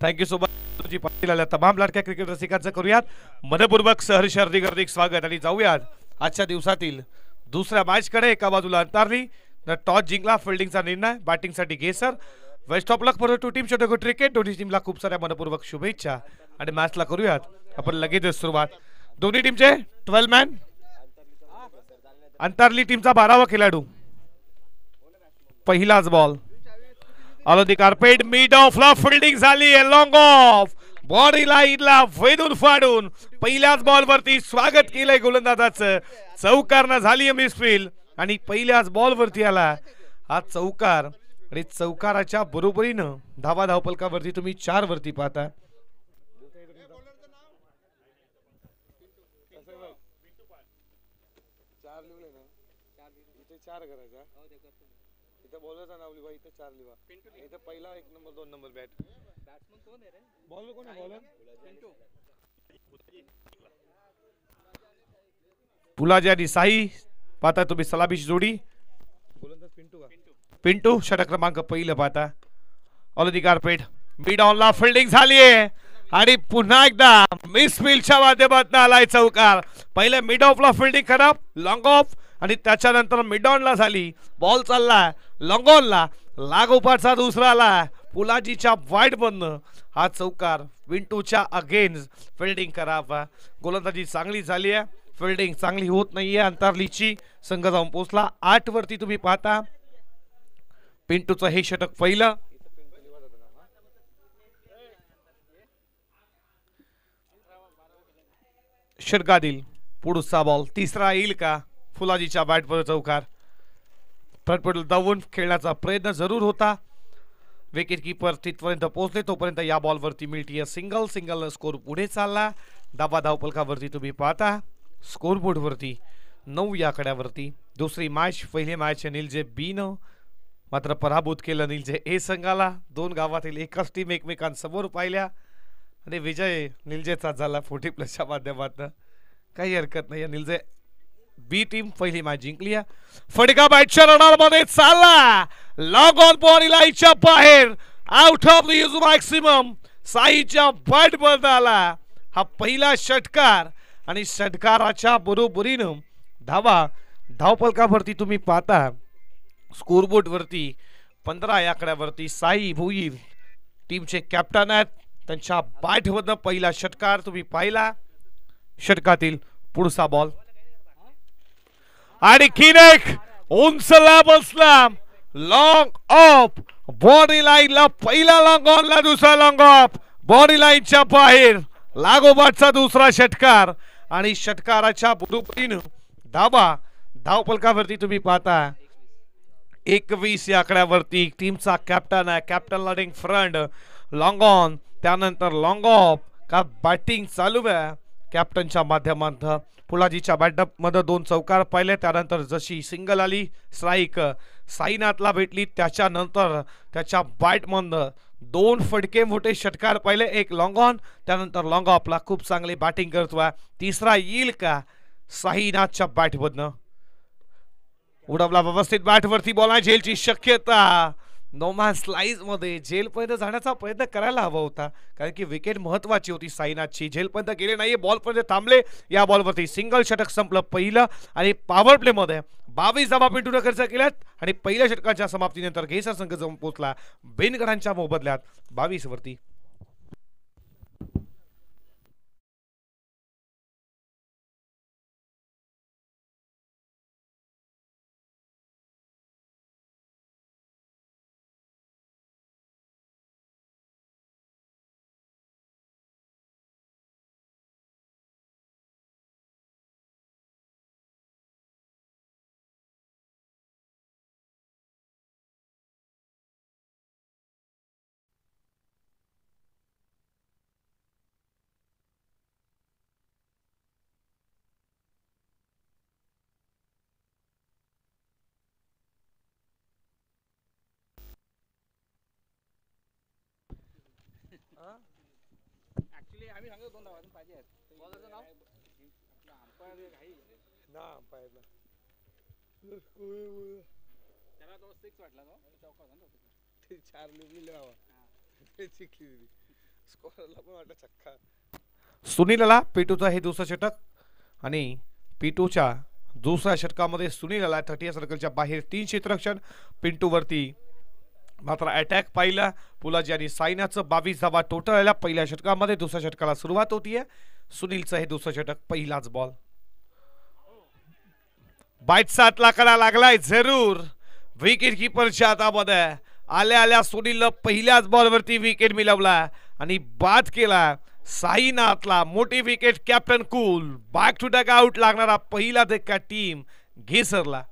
Thank you so much जी पाटील आल्या तमाम लाडक्या क्रिकेट रसिकांचं करूयात मनपूर्वक सहर्ष हार्दिक स्वागत आणि जाऊयात आजच्या दिवसातील दुसऱ्या मॅचकडे। एका बाजूला अंतारली टॉस जिंकला, फिल्डिंगचा निर्णय, बॅटिंगसाठी गेसर। Best of luck for two team छोटे क्रिकेट। दोन्ही टीमला खूप साऱ्या मनपूर्वक शुभेच्छा आणि मॅचला करूयात आपण लगेच सुरुवात। दोन्ही टीमचे 12 मॅन। अंतारली टीमचा 12वा खेळाडू, पहिलाच ball on the carpet, mid of ला फिल्डिंग झाली, लॉंग ऑफ बॉडी लाईनला वेधून फाडून पहिल्याच बॉल वरती स्वागत केलंय गोलंदाजाचं। चौकार झाली मिसफील्ड आणि पहिल्याच बॉल वरती आला हा चौकार आणि चौकाराच्या बरोबरीनं धावा धावपलकावरती तुम्ही 4 वरती पाहता। बॉलरचं नाव लिहा इथे 4 लिहा, इथे पहिला 1 नंबर 2 नंबर बॅट्समन कोण आहे रे? बॉलर कोण आहे? बॉलर पिंटू। पुलाजी आणि साई पाहता तुम्ही सलामीची जोडी। गोलंदाज पिंटू का? पिंटू षटक क्रमांक पहिलं पाहता। On the carpet, mid on ला फिल्डिंग झालीये आणि पुन्हा एकदा मिसफील्डच्या माध्यमातून आलाय चौकार। पहिले मिड ऑफ ला फिल्डिंग खराब, लॉंग ऑफ आणि त्याच्यानंतर मिड ऑन ला झाली, बॉल चालला लॉंग ऑन ला, लागोपाठचा दुसरा आला पुलाजीच्या वाईड बंद हा चौकार। विंटूच्या अगेन्स्ट फिल्डिंग खराब, गोलंदाजी चांगली झाली आहे, फिल्डिंग चांगली होत नाहीये अंतारलीची। संघ जाऊन पोहोचला 8 वरती तुम्ही पाहता। पिंटूचं हे षटक पहिलं। षटकातील पुढचा बॉल तिसरा येईल का? फुलाजीच्या बॅटवर चौकार। फटफट धावून खेळण्याचा प्रयत्न जरूर होता, विकेट कीपर तिथपर्यंत पोहोचले तोपर्यंत या बॉलवरती मिळतीये सिंगल। सिंगल स्कोर पुढे चालला धावा धावपलकावरती तुम्ही पाहता। स्कोरबोर्ड वरती 9 या आकड्यावरती। दुसरी मॅच, पहिली मॅच निलजे बी न मात्र पराभूत केलं निलजे ए संघाला। 2 गावातील एकच टीम एकमेकांसमोर पाहिल्या आणि विजय निलजेचा झाला 40+ माध्यमातून। काही हरकत नाही, निलजे बी टीम पहिली मॅच जिंकली। फटका बॅटच्या रडारमध्ये चालला, लॉंग ऑन बॉडी लाईनच्या बाहेर, out of the use maximum. साईच्या बॅट बंद आला हा पहिला षटकार आणि षटकाराच्या बरोबरीनं धावा धावपलकावरती तुम्ही पाहता। स्कोरबोर्ड वरती 15 या आकड्यावरती साई भोईर टीमचे कॅप्टन आहेत, त्यांच्या बॅटमधनं पहिला षटकार तुम्ही पाहिला। षटकातील पुढचा बॉल आणि किनेक उंचला बसला, लॉंग ऑफ बॉडी लाईनला, पहिला लॉंग ऑनला, दुसरा लॉंग ऑफ बॉडी लाईनच्या बाहेर, लागोपाठचा दुसरा षटकार आणि षटकाराच्या बरोबरीनं धावा धावपलकावरती तुम्ही पाहता। 21 या आकड्यावरती टीमचा कॅप्टन आहे, कॅप्टन लडिंग फ्रंट, लॉंग ऑन त्यानंतर लॉंग ऑफ का बॅटिंग चालू आहे कॅप्टनच्या माध्यमातून। फुलाजीच्या बॅटमध्ये 2 चौकार पाहिले, त्यानंतर जशी सिंगल आली स्ट्राईक साईनाथला भेटली, त्याच्यानंतर त्याच्या बॅटमधनं 2 फटके मोठे षटकार पाहिले, एक लॉंग ऑन त्यानंतर लॉंग ऑफला खूप चांगली बॅटिंग करतोय। तिसरा येईल का? साईनाथच्या बॅटमधनं उडवला व्यवस्थित बॅटवरती, बॉल आहे झेलची शक्यता। नोमॅन स्लाइस मध्ये झेलपर्यंत जाण्याचा प्रयत्न करायला हवा होता, कारण की विकेट महत्वाची होती साईनाथची। झेलपर्यंत गेले नाहीये, बॉलपर्यंत थांबले। या बॉलवरती सिंगल षटक संपलं पहिलं आणि पॉवर प्ले मध्ये 22 धावा पिंटूने खर्च केल्यात आणि पहिल्या षटकाच्या समाप्तीनंतर घेसर संघ जाऊन पोहोचला बेनगडांच्या मोबदल्यात 22 वरती। ऍक्च्युली आम्ही सांगतो 2 धावा पाहिजे आहेत। बॉलरचं नाव अंपायर घाई ना, अंपायरला त्याला तो 6 वाटला, तो चौका होता ना, ते 4 लिहिलेला हवा ते चिकली दिली स्कोरला पण वाटलं छक्का. सुनीलला पिटूचा हे दुसरं षटक आणि पिटूच्या दुसऱ्या षटकामध्ये सुनीलला 30 सर्कलच्या बाहेर 3 क्षेत्ररक्षण. पिंटूवरती मात्र अटॅक पाहिला पुलाजी आणि सायनाचं 22 धावा टोटल आल्या पहिल्या षटकामध्ये. दुसऱ्या षटकाला सुरुवात होतीये. सुनीलचं हे दुसरं षटक पहिलाच बॉल. बाईटचा हातला कडा लागलाय जरूर विकेट किपरच्या हातामध्ये. आल्या आल्या सुनीलनं पहिल्याच बॉलवरती विकेट मिळवला आणि बाद केला. साईनाथला मोठी wicket. Captain cool back to dugout लागणारा पहिला धक्का टीम घेसरला.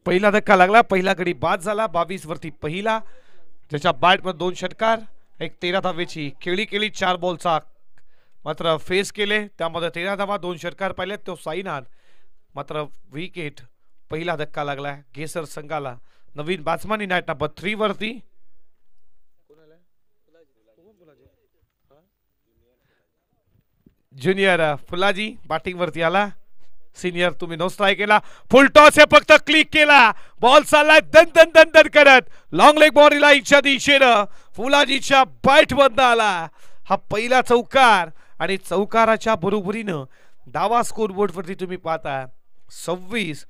पहिला धक्का लागला. पहिला गडी बाद झाला. 22 वरती पहिला ज्याच्या बॅट मध्ये 2 षटकार एक 13 धावेची खेळी केली. 4 बॉलचा मात्र फेस केले त्यामध्ये 13 धावा 2 षटकार पाहिले. तो साईनाथ मात्र विकेट. पहिला धक्का लागला घेसर संघाला. नवीन बॅट्समॅन नाईट नंबर 3 वरती ज्युनियर फुलाजी बॅटिंग वरती आला. सिनियर तुम्ही नो स्ट्राईक केला. फुल टॉस हे फक्त क्लिक केला. बॉल चाललाय दन दन दन दन करत लॉंग लेग बॉडीला इच्छा दिशेनं फुलाजीच्या बॅट बंद आला. हा पहिला चौकार आणि चौकाराच्या बरोबरीनं धावा स्कोरबोर्ड वरती तुम्ही पाहता 26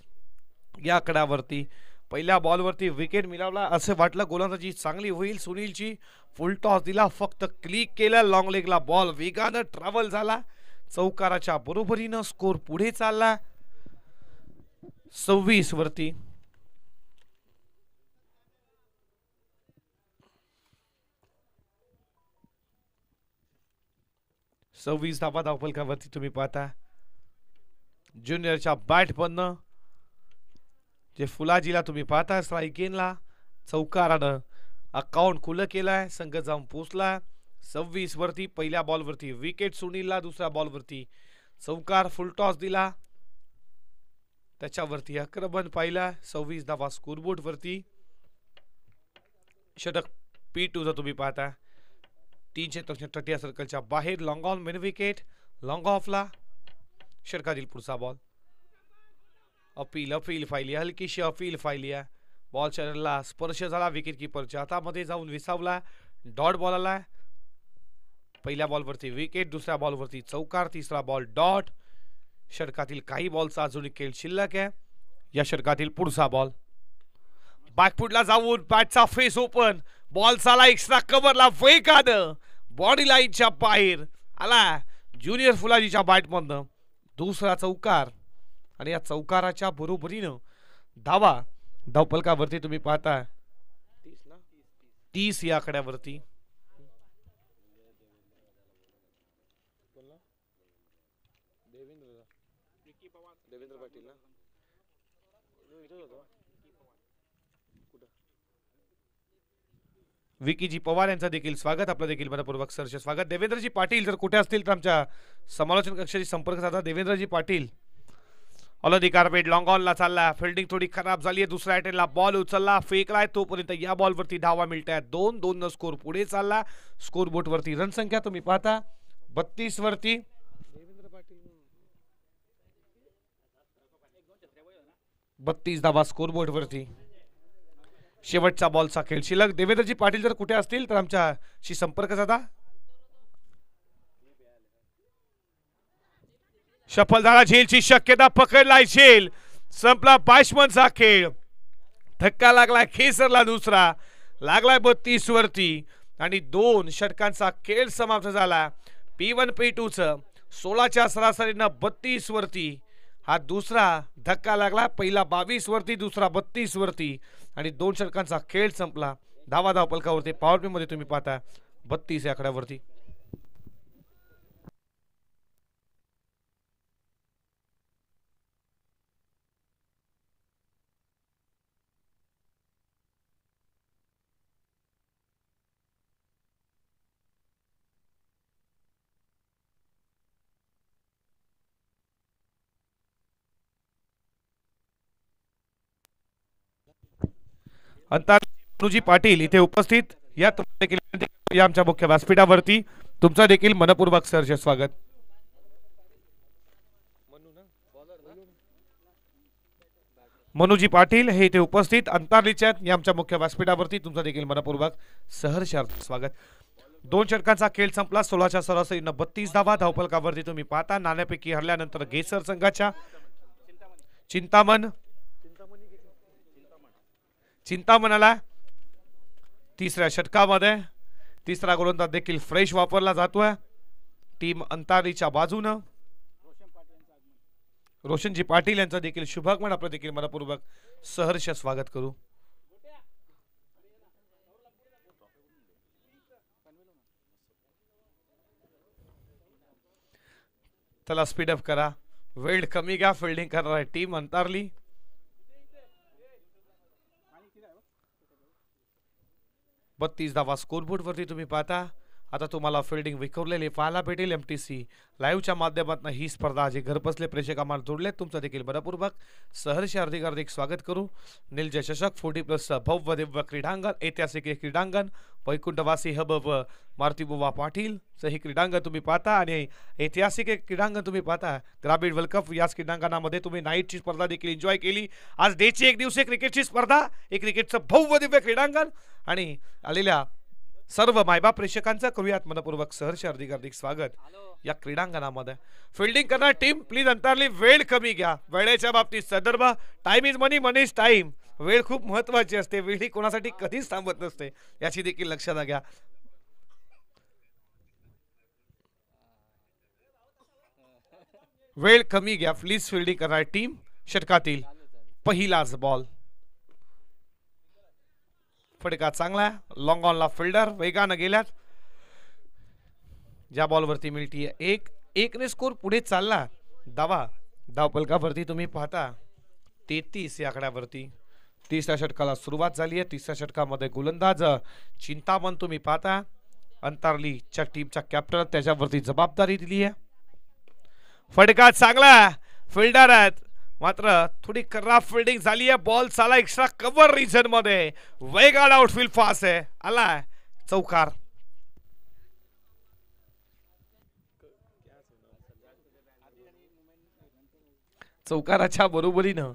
या आकड्यावरती. पहिल्या बॉलवरती विकेट मिळवला असं वाटलं. गोलंदाजी चांगली होईल सुनीलची. फुल टॉस दिला फक्त क्लिक केला. लॉंग लेगला बॉल वेगानं ट्रॅव्हल झाला. चौकाराच्या बरोबरीनं स्कोर पुढे चालला 26 वरती. धावा धावफलकावरती तुम्ही पाहता. ज्युनियरच्या बॅट बंद जे फुलाजीला तुम्ही पाहता स्ट्राईक चौकारानं अकाउंट खुलं केलाय. संघ जाऊन पोचला 26 वरती. पहिल्या बॉलवरती विकेट सुनीलला. दुसऱ्या बॉलवरती चौकार. फुल टॉस दिला त्याच्यावरती आक्रमण पाहिला. 26 धावा स्कोरबोर्ड वरती. षटक P2 तुम्ही पाहता 330 सर्कलच्या बाहेर. Long on main wicket. Long ऑफला षटकातील पुढचा बॉल. अपील फायली हलकीशी अपील फायली. बॉल चॅनलला स्पर्श झाला. विकेट किपरच्या हातामध्ये जाऊन विसावला. डॉट बॉल आला. पहिल्या बॉलवरती विकेट. दुसऱ्या बॉलवरती चौकार. तिसरा बॉल डॉट. षटकातील काही बॉलचा अजून खेळ शिल्लक आहे. या षटकातील पुढचा बॉल बॅकफुटला जाऊन बॅटचा फेस ओपन. बॉल चाला एक्स्ट्रा कव्हरला वेगानं बॉडी लाईनच्या बाहेर आला ज्युनियर फुलाजीच्या बॅटमधनं. दुसरा चौकार आणि या चौकाराच्या बरोबरीनं धावा धावफलकावरती तुम्ही पाहता 30 या आकड्यावरती. देवेंद्र पाटील ना विकीजी पवार यांचं देखील स्वागत. आपलं देखील मनपूर्वक सरचे स्वागत. देवेंद्रजी पाटील जर कुठे असतील तर आमच्या समालोचन कक्षाशी संपर्क साधा. Devendraji Patil all the carpet. Long ऑनला चालला. फिल्डिंग थोडी खराब झाली आहे. दुसऱ्या अटेम्प्टला बॉल उचलला फेकलाय तोपर्यंत या बॉलवरती धावा मिळतात 2-2 न स्कोर पुढे चालला. स्कोर बोर्ड वरती रन संख्या तुम्ही पाहता 32 वरती. 32 धावा स्कोर बोर्ड वरती. शेवटचा बॉलचा खेळ शिल्लक. देवेंद्रजी पाटील जर कुठे असतील तर आमच्याशी संपर्क साधा. सफल झाला झेलची शक्यता. पकडलाय झेल. संपला बॅट्समनचा खेळ. धक्का लागलाय खेसरला. दुसरा लागलाय 32 वरती आणि 2 षटकांचा खेळ समाप्त झाला. P1 P2 च 16च्या सरासरीनं 32 वरती हा दुसरा धक्का लागला. पहिला 22 वरती दुसरा 32 वरती आणि 2 षटकांचा खेळ संपला. धावा धावफलकावरती पॉवर प्ले मध्ये तुम्ही पाहता 32 या आकड्यावरती. अंतरजी पाटील इथे उपस्थित या देखील या आमच्या मुख्य व्यासपीठावरती तुमचं देखील मनपूर्वक सहर्ष स्वागत. मनुजी पाटील हे इथे उपस्थित अंतरलीच्या या आमच्या मुख्य व्यासपीठावरती तुमचं देखील मनपूर्वक सहर्ष स्वागत. 2 षटकांचा खेळ संपला. 16च्या सरासरीने 32 धावा धावफलकावरती तुम्ही पाहता. नाण्यापैकी हरल्यानंतर गेसर संघाच्या चिंतामणाला तिसऱ्या षटकामध्ये तिसरा गोलंदाज देखील फ्रेश वापरला जातोय. टीम अंतारीच्या बाजूने रोशनजी पाटील यांचा देखील शुभगमन आपण देखील मनपूर्वक सहर्ष स्वागत करू. चला स्पीड अप करा. वेळ कमी घ्या. फिल्डिंग करणार आहे टीम अंतारली. बत्तीस धावा स्कोरबोर्ड वरती तुम्ही पाहता. आता तुम्हाला फिल्डिंग विखुरलेली पाहायला भेटेल. MTC लाईव्हच्या माध्यमातून ही स्पर्धा जे घर बसले प्रेक्षक आम्हाला जोडले तुमचं देखील मनपूर्वक सहर्ष हार्दिक स्वागत करू. नीलजय चषक 40+ भव्य दिव्य क्रीडांगण ऐतिहासिक क्रीडांगण वैकुंठवासी हब व मारुतीबुवा पाटील हे क्रीडांगण तुम्ही पाहता आणि ऐतिहासिक क्रीडांगण तुम्ही पाहता. ग्रामीण वर्ल्ड कप याच क्रीडांगणामध्ये तुम्ही नाईटची स्पर्धा देखील एन्जॉय केली. आज डेची एक दिवसीय क्रिकेटची स्पर्धा एक क्रिकेटचं भव्य दिव्य क्रीडांगण आणि आलेल्या सर्व मायबाप प्रेक्षकांचा करूयात मनपूर्वक सहर्ष हार्दिक स्वागत या क्रीडांगणामध्ये. फिल्डिंग करणार टीम प्लीज अंतरली. वेळ कमी घ्या. वेळेच्या बाबतीत संदर्भ time is money, money is time. वेळ खूप महत्वाची असते. वेळ ही कोणासाठी कधीच थांबत नसते याची देखील लक्षात घ्या. वेळ कमी घ्या प्लीज. फिल्डिंग करणार टीम. षटकातील पहिलाच बॉल. फटका चांगला. लॉंग ऑनला फिल्डर वेगाने गेल्यात. ज्या बॉलवरती मिळती 1 ने स्कोर पुढे चालला. धावफलकावरती तुम्ही पाहता 33 या आकड्यावरती 30व्या षटकाला सुरुवात झाली आहे. 30व्या षटकामध्ये गोलंदाज चिंतामण तुम्ही पाहता. अंतरलीच्या टीमच्या कॅप्टन त्याच्यावरती जबाबदारी दिली आहे. फटका चांगला. फिल्डर आहेत मात्र थोडी खराब फिल्डिंग झाली आहे. बॉल चाला एक्स्ट्रा कव्हर रिजन मध्ये. वेगाला आउटफील्ड फास्ट आहे. आला चौकार. चौकाराच्या बरोबरीनं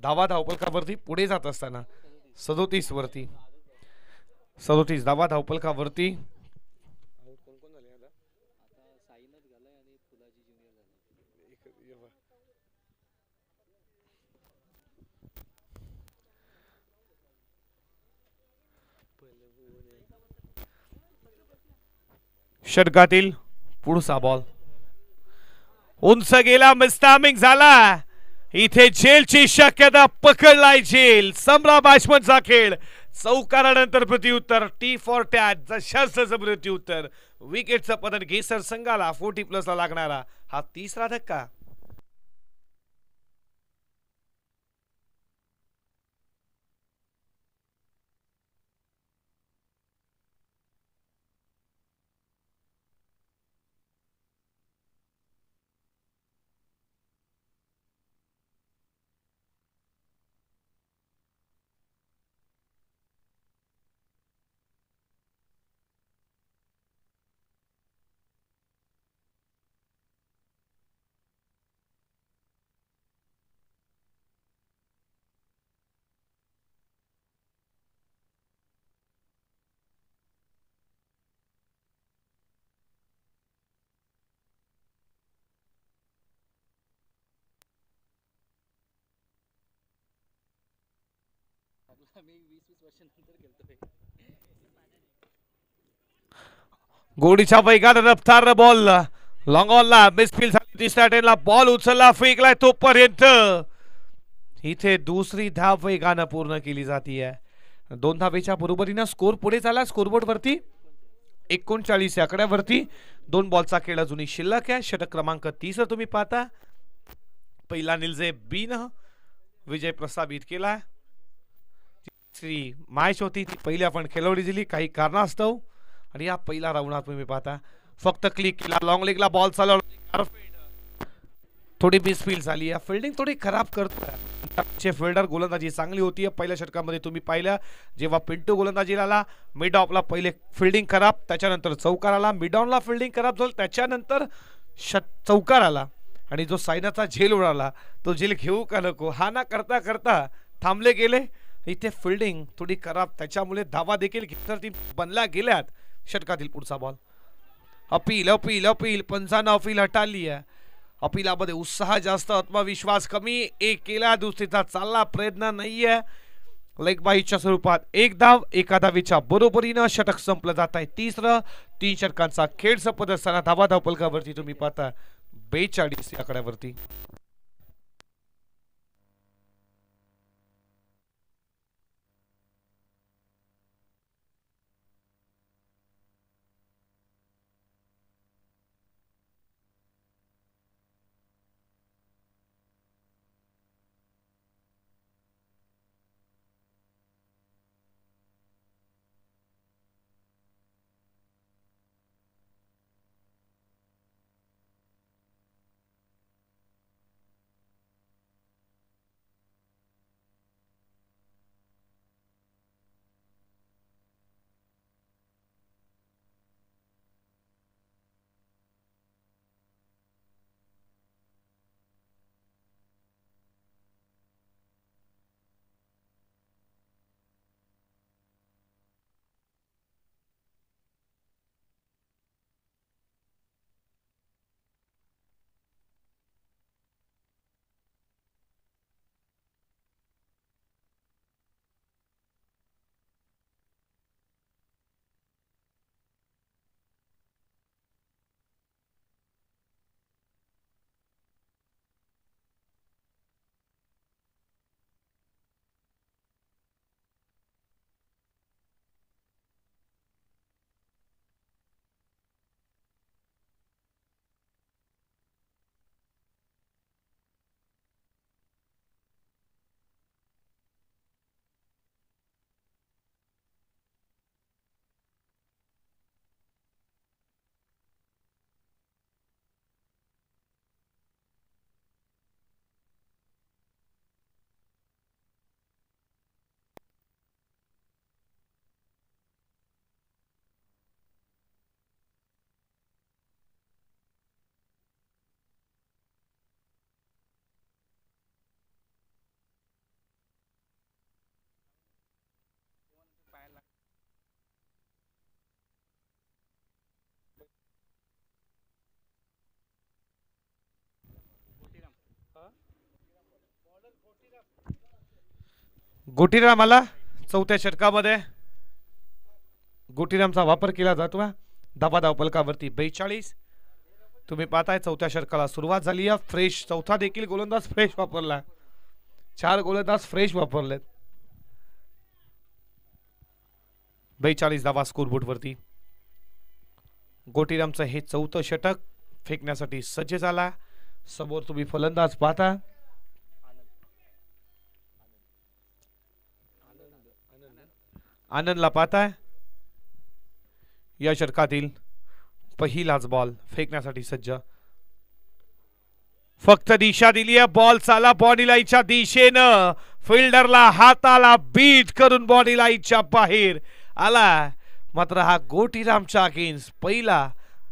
धावफलकावरती पुढे जात असताना 37 वरती 37 धावफलकावरती षटकातील पुढचा बॉल उंच गेला. मिस्टामिंग झाला. इथे जेलची शक्यता पकडलाय जेल. सम्रा बॅट्समनचा खेळ. चौकारानंतर प्रत्युत्तर. टी फॉर टॅच जशाचं प्रत्युत्तर. विकेटचं पतन गेसर संघाला 40+ ला लागणारा हा तिसरा धक्का. गोडीच्या वेगाने रफ्तार बॉल लॉंग ऑनला मिसफील्ड झाली. तिसऱ्या टेनला बॉल उचलला फेकलाय तोपर्यंत इथे दुसरी धाव वेगाने पूर्ण केली जाते. 2 धावेच्या बरोबरीने स्कोर पुढे झाला. स्कोरबोर्ड वरती 39 आकड्यावरती 2 बॉलचा खेळ अजूनही शिल्लक आहे. षटक क्रमांक 30 तुम्ही पाहता. पहिला निलजे बीन विजय प्रस्थापित केला. तिसरी मॅच होती ती पहिली आपण खेळवली दिली काही कारणास्तव आणि या पहिला राऊंडात तुम्ही पाहता फक्त क्लिक केला. लॉंग लेगला बॉल चालवला. थोडी मिसफील्ड झाली. फिल्डिंग थोडी खराब करतोय. फिल्डर गोलंदाजी चांगली होती पहिल्या षटकामध्ये तुम्ही पाहिलं जेव्हा पिंटू गोलंदाजीला आला मिड ऑफला पहिले फिल्डिंग खराब त्याच्यानंतर चौकार आला मिड ऑनला फिल्डिंग खराब झाली त्याच्यानंतर चौकार आला आणि जो सायनाचा झेल उडाला तो झेल घेऊ का नको हा ना करता करता थांबले गेले इथे फिल्डिंग थोडी खराब त्याच्यामुळे धावा देखील बनला गेल्यात षटकातील पुढचा बॉल अपील अपील अपील पंचांना अपील हटाली आहे अपीलामध्ये उत्साह जास्त आत्मविश्वास कमी एक केला दुसरीचा चालला प्रयत्न नाहीये लेग बाईच्या स्वरूपात एक धाव एका धावीच्या बरोबरीनं षटक संपलं जात आहे तिसरं 3 षटकांचा खेळ संपत असताना धावा धावपलकावरती तुम्ही पाहता 42 या आकड्यावरती गोटीरामाला चौथ्या षटकामध्ये गोटीरामचा वापर केला जातो धावा धावपलकावरती 42 तुम्ही पाहताय चौथ्या षटकाला सुरुवात झाली आहे फ्रेश चौथा देखील गोलंदाज फ्रेश वापरला 4 गोलंदाज फ्रेश वापरलेत 42 धावा स्कोरबोर्ड वरती गोटीरामचं हे चौथं षटक फेकण्यासाठी सज्ज झाला समोर तुम्ही फलंदाज पाहता आनंदला पाहताय या षटकातील पहिलाच बॉल फेकण्यासाठी सज्ज फक्त दिशा दिली आहे बॉल चाला बॉडी लाईनच्या दिशेनं फिल्डरला हाताला बीट करून बॉडी लाईनच्या बाहेर आला मात्र हा गोटीरामच्या अगेन्स्ट पहिला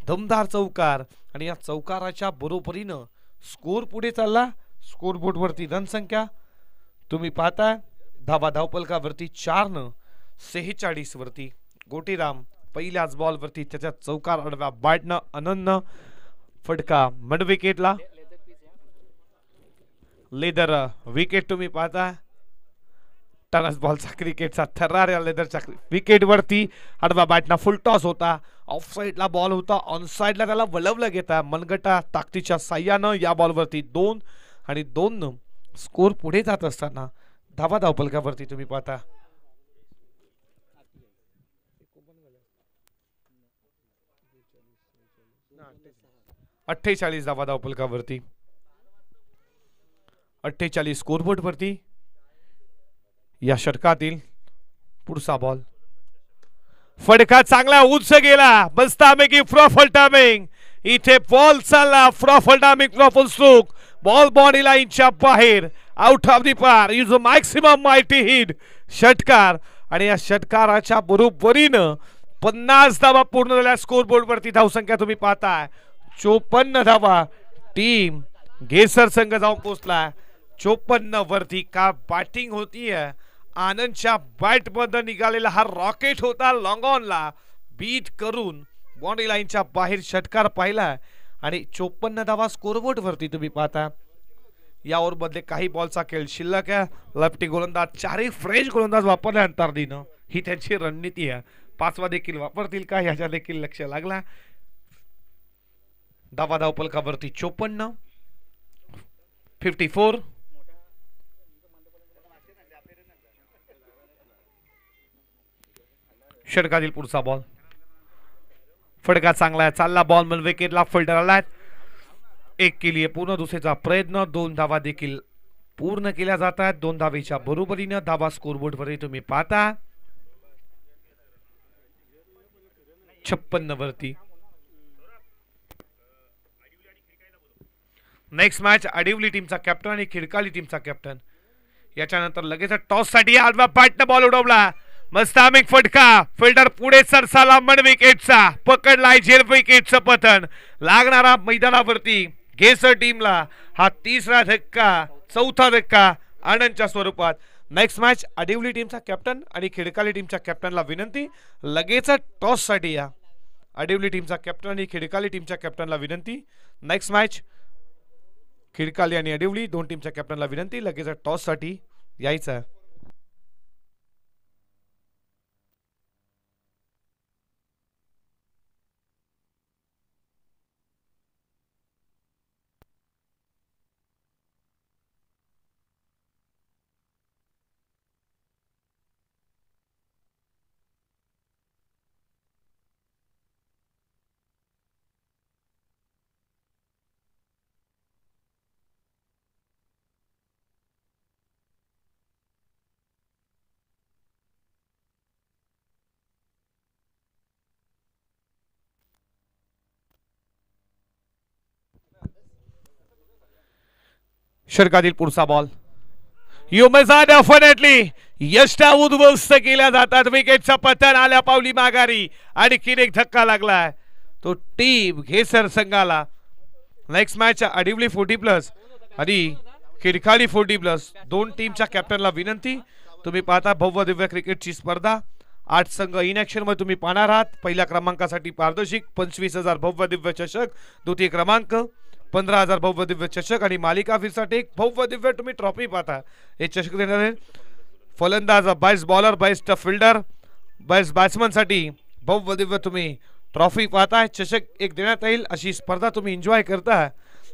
दमदार चौकार आणि या चौकाराच्या बरोबरीनं स्कोर पुढे चालला स्कोरबोर्ड वरती रन संख्या तुम्ही पाहताय धावा धावपलकावरती 4 न 46 वरती गोटीराम पहिल्याच बॉल वरती त्याच्या चौकार आडव्या बॅटनं अनन्य फटका मिड विकेटला लेदर विकेट तुम्ही पाहता टनस बॉलचा क्रिकेटचा थरार या लेदरच्या विकेट वरती आडव्या बॅटना फुल टॉस होता ऑफ साइडला बॉल होता ऑन साइडला त्याला वळवलं घेता मनगटा ताकदीच्या साह्यानं या बॉल वरती 2 आणि 2 न स्कोर पुढे जात असताना धावा धावपलकावरती तुम्ही पाहता 48 धावा धावपलकावरती 48 स्कोरबोर्ड वरती या षटकातील पुढचा बॉल फटका चांगला उंच गेला मस्त टायमिंग फ्रॉफल टायमिंग इथे बॉल चालला फ्रॉफल टायमिंग फ्रॉफल स्ट्रोक बॉल बॉडी लाईनच्या बाहेर, आउट ऑफ दी पार. युज मॅक्सिमम मायटी हिट, षटकार. आणि या षटकाराच्या बरोबरीनं 50 धावा पूर्ण झाल्या. स्कोर बोर्ड वरती धावसंख्या तुम्ही पाहताय 54 धावा. टीम घेसर संघ जाऊन पोहोचला 54 वरती. का बॅटिंग होतीये, आनंदच्या बॅट मधून निघालेला हा रॉकेट होता. लॉंग ऑनला बीट करून बॉडी लाईनच्या बाहेर षटकार पाहिला आणि 54 धावा स्कोरबोर्ड वरती तुम्ही पाहता. या ओव्हर मध्ये काही बॉलचा खेळ शिल्लक आहे. लेफ्टी गोलंदाज, चारही फ्रेश गोलंदाज वापरल्यानंतर दिनं ही त्यांची रणनीती आहे. पाचवा देखील वापरतील का याच्या देखील लक्ष लागला. धावा धावपलकावरती 54, 54. षटकातील पुढचा बॉल, फटका चांगला आहे, चालला बॉल म्हणून विकेटला फिल्डर आलाय. एक केली पूर्ण दुसरीचा प्रयत्न. 2 धावा देखील पूर्ण केल्या जातात. 2 धावेच्या बरोबरीनं धावा स्कोरबोर्ड वरती तुम्ही पाहता 56 वरती. नेक्स्ट मॅच आडिवली टीमचा कॅप्टन आणि खिडकाली टीमचा कॅप्टन. याच्यानंतर लगेच टॉस साठी आडव्या बॅटने बॉल उडवला. मस्तामिक फटका, फिल्डर पुढे सरसाला मन विकेटचा, पकडलाय झेल विकेटचं पतन. लागणारा मैदानावरती घेसर टीमला हा तिसरा धक्का, चौथा धक्का आनंदच्या स्वरूपात. नेक्स्ट मॅच आडिवली टीमचा कॅप्टन आणि खिडकाली टीमच्या कॅप्टनला विनंती लगेच टॉस साठी या. आडिवली टीमचा कॅप्टन आणि खिडकाली टीमच्या कॅप्टनला विनंती. नेक्स्ट मॅच खिडकाली आणि आडिवली दोन टीमच्या कॅप्टनला विनंती लगेच टॉस साठी यायचं. षटकातील पुढचा बॉल, डेफिनेटली यष्टा उद्ध्वस्त केल्या जातात. विकेटचा पतन आल्या पावली माघारी आणि एक धक्का लागलाय तो टीम घेसर संघाला. नेक्स्ट मॅच आडिवली 40+ आणि खिडकाली 40+. दोन टीमच्या कॅप्टनला विनंती. तुम्ही पाहता भव्य दिव्य क्रिकेटची स्पर्धा. 8 संघ इन ऍक्शन मध्ये तुम्ही पाहणार आहात. पहिल्या क्रमांकासाठी पारदर्शक 25,000 भव्य दिव्य चषक, द्वितीय क्रमांक 15,000 भव्य दिव्य चषक आणि मालिका फिरसाठी एक भव्य दिव्य तुम्ही ट्रॉफी पाहता. हे चषक देणार आहे फलंदाज, best bowler, best fielder, best batsman साठी भव्य दिव्य तुम्ही ट्रॉफी पाहताय. चषक एक देण्यात येईल अशी स्पर्धा तुम्ही एन्जॉय करता.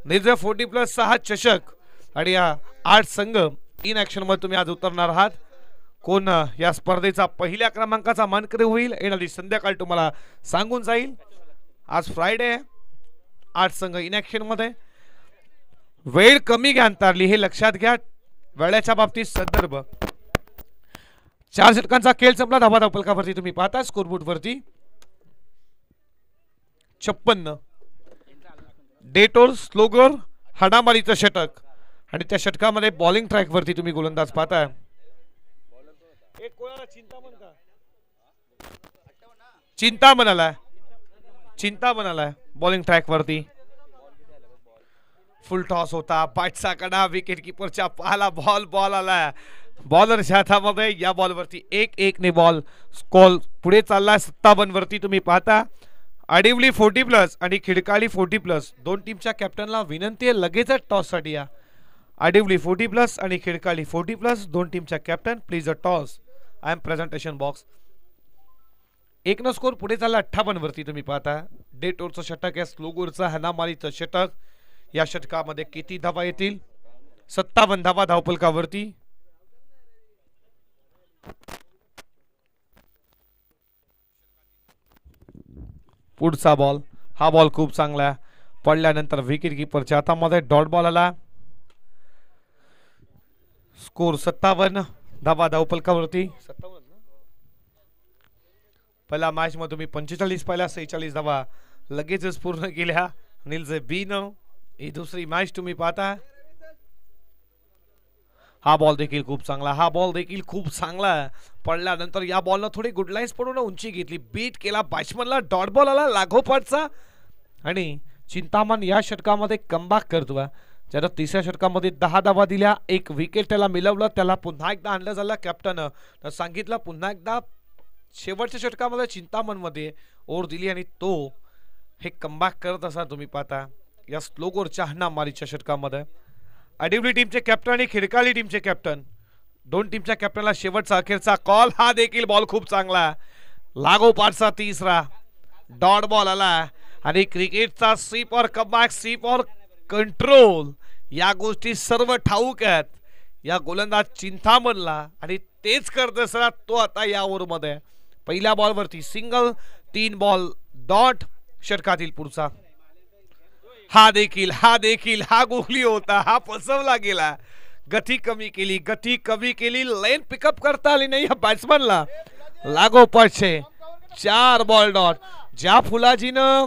निर्जय 40+ 6 चषक आणि या 8 संघ इन ऍक्शन मध्ये तुम्ही आज उतरणार आहात. कोण या स्पर्धेचा पहिल्या क्रमांकाचा मानकरी होईल येणारी संध्याकाळ तुम्हाला सांगून जाईल. आज फ्रायडे आहे. 8 संघ इन ऍक्शन मध्ये. वेळ कमी घ्या अंतरली हे लक्षात घ्या. वेळेच्या बाबतीत संदर्भ. 4 षटकांचा खेळ संपला. धावा धावपलकावरती तुम्ही पाहता स्कोरबोर्ड वरती 56. डेटोर स्लोगर हाडामारीचं षटक आणि त्या षटकामध्ये बॉलिंग ट्रॅक वरती तुम्ही गोलंदाज पाहताय. एक कोणाला चिंता म्हणालाय बॉलिंग ट्रॅक वरती. फुल टॉस होता. बॅटचा कडा विकेट कीपरच्या पाहाला बॉल आला बॉलरच्या हातामध्ये. या बॉल वरती 1-1 ने बॉल स्कोर पुढे चालला 57 वरती तुम्ही पाहता. आडिवली 40+ आणि खिडकाली 40+. दोन टीमच्या कॅप्टनला विनंती आहे लगेच टॉस साठी या. आडिवली 40+ आणि खिडकाली 40+. दोन टीमच्या captain please a toss. I am presentation box. 1 न स्कोर पुढे चालला 58 वरती तुम्ही पाहता. डेटोरचं षटक आहे, स्लोगोरचा हनामारीचं षटक. या षटकामध्ये किती धावा येतील? 57 धावा धावपलकावरती. पुढचा बॉल, हा बॉल खूप चांगला पडल्यानंतर विकेट कीपरच्या हातामध्ये डॉट बॉल आला. स्कोर 57 धावा धावपलकावरती. 57 पहिल्या मॅच मध्ये तुम्ही 45 पाहिल्या, 46 धावा लगेचच पूर्ण केल्या. निलजे 2 ही दुसरी मॅच तुम्ही पाहता. हा बॉल देखील खूप चांगला, हा बॉल देखील खूप चांगला पडल्यानंतर या बॉलनं थोडी गुडलाईन्स पडून उंची घेतली, बीट केला बॅट्समनला, डॉट बॉल आला लागोपाठचा आणि चिंतामण या षटकामध्ये कमबॅक करतोय. ज्यानं तिसऱ्या षटकामध्ये 10 धावा दिल्या, एक विकेट त्याला मिळवलं, त्याला पुन्हा एकदा आणलं झालं कॅप्टन सांगितलं पुन्हा एकदा शेवटच्या षटकामध्ये चिंतामणमध्ये ओव्हर दिली आणि तो हे कमबॅक करत असा तुम्ही पाहता या स्लोगोरच्या हाणामारीच्या षटकामध्ये. आडिवली टीमचे कॅप्टन आणि खिडकाली टीमचे कॅप्टन दोन टीमच्या कॅप्टनला शेवटचा अखेरचा कॉल. हा देखील बॉल खूप चांगला लागोपाठचा तिसरा डॉट बॉल आला आणि क्रिकेटचा C for comeback, C for control या गोष्टी सर्व ठाऊक आहेत या गोलंदाज चिंतामणला आणि तेच करत असताना तो आता या ओव्हरमध्ये पहिल्या बॉलवरती सिंगल, 3 बॉल डॉट षटकातील पुढचा. हा देखील हा गोली होता, हा फसवला गेला, गती कमी केली, लेन पिकअप करता आली नाही या बॅट्समनला. लागोपाठचे 4 बॉल डॉट. ज्या फुलाजीनं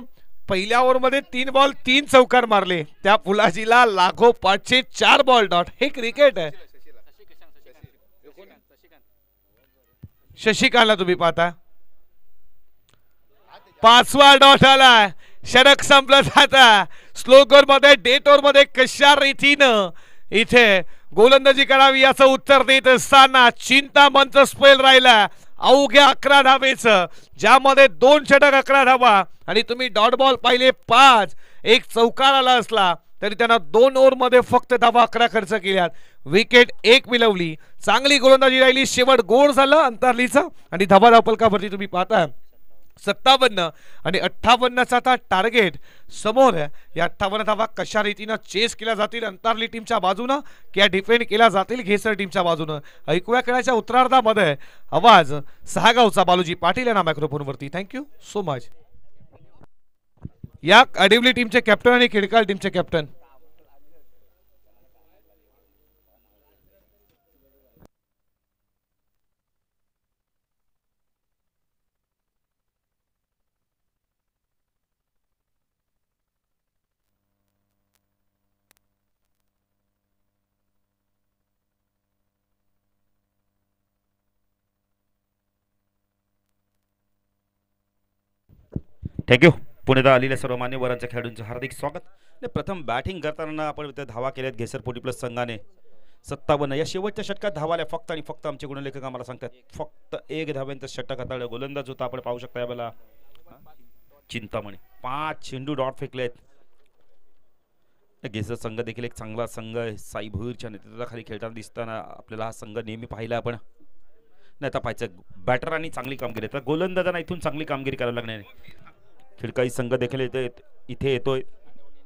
पहिल्या ओव्हरमध्ये 3 बॉल 3 चौकार मारले त्या फुलाजीला लागोपाठचे 4 बॉल डॉट. हे क्रिकेट आहे. शशिकांतला तुम्ही पाहता 5वा डॉट आला. षटक संपलं जाता. स्लोगर मध्ये डेट ओव्हर मध्ये कशा रीतीनं इथे गोलंदाजी करावी याचं उत्तर देत असताना चिंतामणचं स्पेल राहिला अवघ्या 11 धावेचं, ज्यामध्ये 2 षटक 11 धावा आणि तुम्ही डॉट बॉल पाहिले 5, एक चौकार आला असला तरी त्यांना 2 ओव्हरमध्ये फक्त धावा 11 खर्च केल्यात, विकेट 1 मिळवली. चांगली गोलंदाजी राहिली, शेवट गोड झालं अंतरलीचं आणि धावा धावफलकावरती तुम्ही पाहता 57 आणि 58चा आता टार्गेट समोर आहे. या 58 धावा कशा रीतीनं चेस केल्या जातील अंतरली टीमच्या बाजूनं किंवा डिफेंड केल्या जातील घेसर टीमच्या बाजूनं. ऐकूया खेळाच्या उत्तरार्धामध्ये आवाज सहागावचा बालूजी पाटील यांना मायक्रोफोनवरती. Thank you so much. या आडिवली टीमचे कॅप्टन आणि खिडकाळ टीमचे कॅप्टन. थँक्यू. पुण्यात आलेल्या सर्व मान्यवरांच्या खेळाडूंचं हार्दिक स्वागत. प्रथम बॅटिंग करताना आपण धावा केल्यात घेसर 40+ संघाने 57. या शेवटच्या षटकात धावाल्या फक्त आणि फक्त आमचे गुणलेखक आम्हाला सांगतात फक्त 1 धाव्यांचं षटक हाताळलं. गोलंदाज होता आपण पाहू शकता यावेळेला चिंतामणी. 5 चेंडू डॉट फेकलेत. घेसर संघ देखील एक चांगला संघ आहे. साई भुईरच्या नेतृत्वाखाली खेळताना दिसताना आपल्याला हा संघ नेहमी पाहिला आपण. नाही आता पाहायचं बॅटरांनी चांगली कामगिरी, तर गोलंदाजांना इथून चांगली कामगिरी करायला लागणार आहे. खिडकाई संघ देखील इथे येतोय,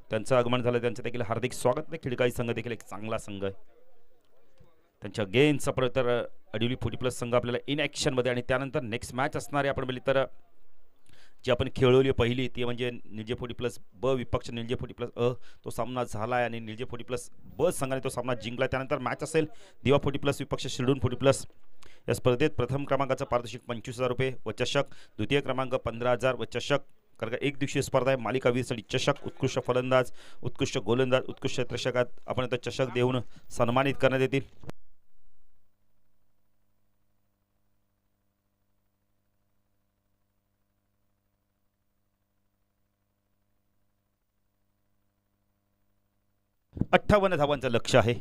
त्यांचं आगमन झालं, त्यांचं देखील हार्दिक स्वागत. खिडकाई संघ देखील एक चांगला संघ आहे. त्यांच्या गेमचा परत तर आडिवली 40+ संघ आपल्याला इन ॲक्शनमध्ये आणि त्यानंतर नेक्स्ट मॅच असणारे आपण बघितली तर जी आपण खेळवली पहिली ती म्हणजे निळजे 40+ ब विपक्ष निळजे 40+ अ तो सामना झाला आहे आणि निळजे 40+ ब संघाने तो सामना जिंकला. त्यानंतर मॅच असेल दिवा 40+ विपक्ष शिरडून 40+. या स्पर्धेत प्रथम क्रमांकाचा पारितोषिक 25,000 रुपये व चषक, द्वितीय क्रमांक 15,000 व चषक. कारण का 1 दिवसीय स्पर्धा आहे. मालिका वीरसाठी चषक, उत्कृष्ट फलंदाज, उत्कृष्ट गोलंदाज, उत्कृष्ट चषकात आपण आता चषक देऊन सन्मानित करण्यात येतील. अठ्ठावन्न धावांचं लक्ष्य आहे.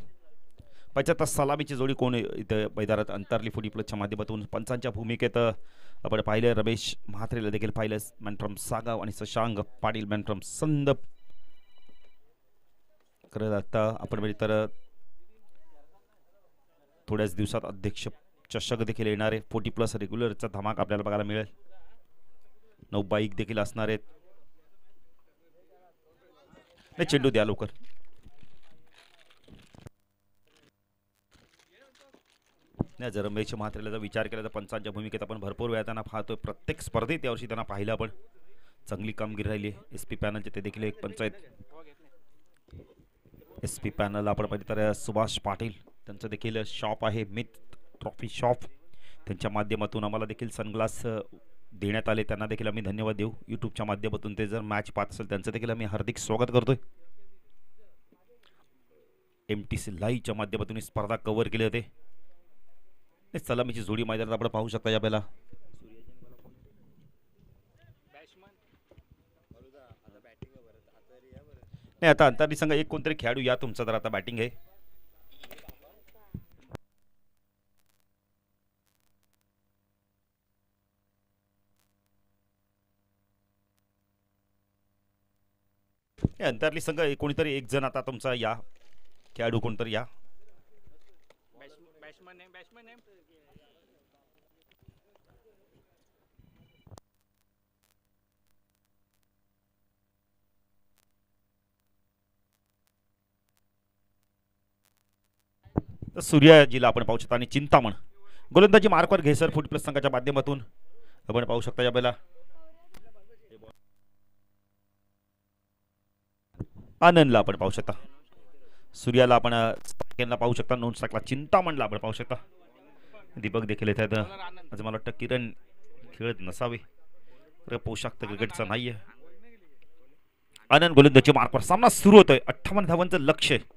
75 सलामीची जोडी कोण इथं मैदानात अंतरली 40+च्या माध्यमातून पंचांच्या भूमिकेत आपण पाहिलं. रमेश म्हात्रेला देखील पाहिलं. मॅन फ्रॉम सागाव आणि शशांक पाटील मॅन फ्रॉम संदप करत. आता आपण म्हणजे तर थोड्याच दिवसात अध्यक्ष चषक देखील येणार आहे. 40+ रेग्युलरचा धमाक आपल्याला बघायला मिळेल. 9 बाईक देखील असणार आहेत. नाही चेंडू द्या लवकर. नाही जर रमेश म्हात्रेला विचार केला तर पंचांच्या भूमिकेत आपण भरपूर वेळा त्यांना पाहतोय. प्रत्येक स्पर्धेत यावर्षी त्यांना पाहिलं आपण. चांगली कामगिरी राहिली. SP पॅनलचे ते देखील एक पंचायत SP पॅनल आपण पाहिजे तर सुभाष पाटील त्यांचं देखील शॉप आहे मिथ ट्रॉफी शॉप. त्यांच्या माध्यमातून आम्हाला देखील सनग्लास देण्यात आले. त्यांना देखील आम्ही धन्यवाद देऊ. यूट्यूबच्या माध्यमातून ते जर मॅच पाहत असेल त्यांचं देखील आम्ही हार्दिक स्वागत करतोय. MTC लाईव्हच्या माध्यमातून ही स्पर्धा कव्हर केले होते. सलामीची जोडी मैदानात आपण पाहू शकता यावेळेला. नाही आता अंतरली संघ एक कोणतरी खेळाडू या, तुमचा तर आता बॅटिंग आहे. अंतरली संघ कोणीतरी एक जण आता तुमचा या, खेळाडू कोणतरी या. बॅट्समन नेम सूर्याजीला आपण पाहू शकता आणि चिंतामण गोलंदाजी मार्कवर घेसर फुट प्लस संघाच्या माध्यमातून आपण पाहू शकता यावेळेला. आनंदला आपण पाहू शकता, सूर्याला आपण पाहू शकता, नोन स्ट्राईकला चिंतामणला आपण पाहू शकता. दीपक देखील येत आहेत. आज मला वाटतं किरण खेळत नसावे, पोशाख तर क्रिकेटचा नाहीये. आनंद गोलंदाजी मार्कवर सामना सुरू होतोय. 58 धावांचं लक्ष आहे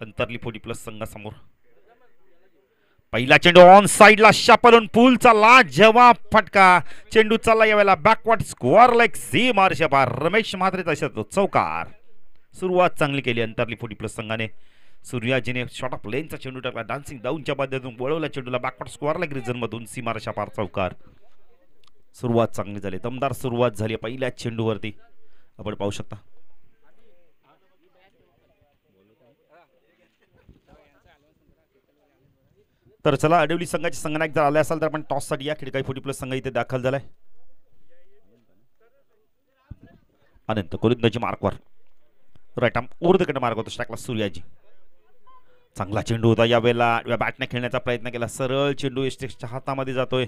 अंतरली 40 प्लस संघासमोर. पहिला चेंडू ऑन साइडला शापलून पूलचा लाजवाब फटका. चेंडू चालला यावेळेला बॅकवर्ड स्क्वेअर लेग सीमार पार. रमेश म्हात्रेचा चौकार. सुरुवात चांगली केली अंतरली 40 प्लस संघाने. सूर्याजीने शॉट ऑफ लेनचा चेंडू टाकला, डान्सिंग डाऊनच्या माध्यमातून वळवला चेंडूला बॅकवर्ड स्क्वेअर लेग रिजन मधून सीमार पार चौकार. सुरुवात चांगली झाली, दमदार सुरुवात झाली पहिल्या चेंडूवरती आपण पाहू शकता. तर चला अडवली संघाचे संघनायक जर आले असाल तर आपण टॉस साठी या. खिडकाई 40 प्लस संघ इथे दाखल झालाय. अनंत गोलंदाजी मार्कवर right arm over the cut mark होतो स्ट्राईकला सूर्याजी. चांगला चेंडू होता यावेळेला, बॅटने खेळण्याचा प्रयत्न केला, सरळ चेंडू एस्टेक्सच्या हातामध्ये जातोय.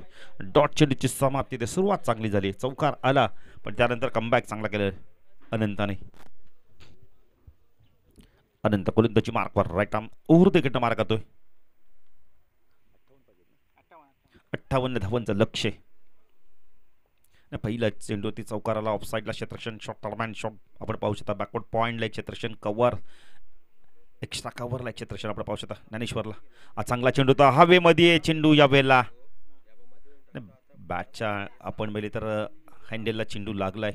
डॉट चेंडूची समाप्ती ते सुरुवात चांगली झाली, चौकार आला पण त्यानंतर कमबॅक चांगला केलं अनंताने. अनंत गोलंदाजी मार्कवर right arm over the cut mark करतोय. 58 धावांचं लक्ष. पहिला चेंडू ती चौकाराला ऑफ साइडला क्षेत्ररक्षण शॉट टर्मॅन शॉट आपण पाहू शकता. बॅकवर्ड पॉइंटला क्षेत्ररक्षण कव्हर एक्स्ट्रा कव्हरला क्षेत्ररक्षण आपण पाहू शकता ज्ञानेश्वरला. हा चांगला चेंडू होता हवेमध्ये. चेंडू या वेळेला बॅटच्या आपण पहिले तर हँडलला चेंडू लागलाय.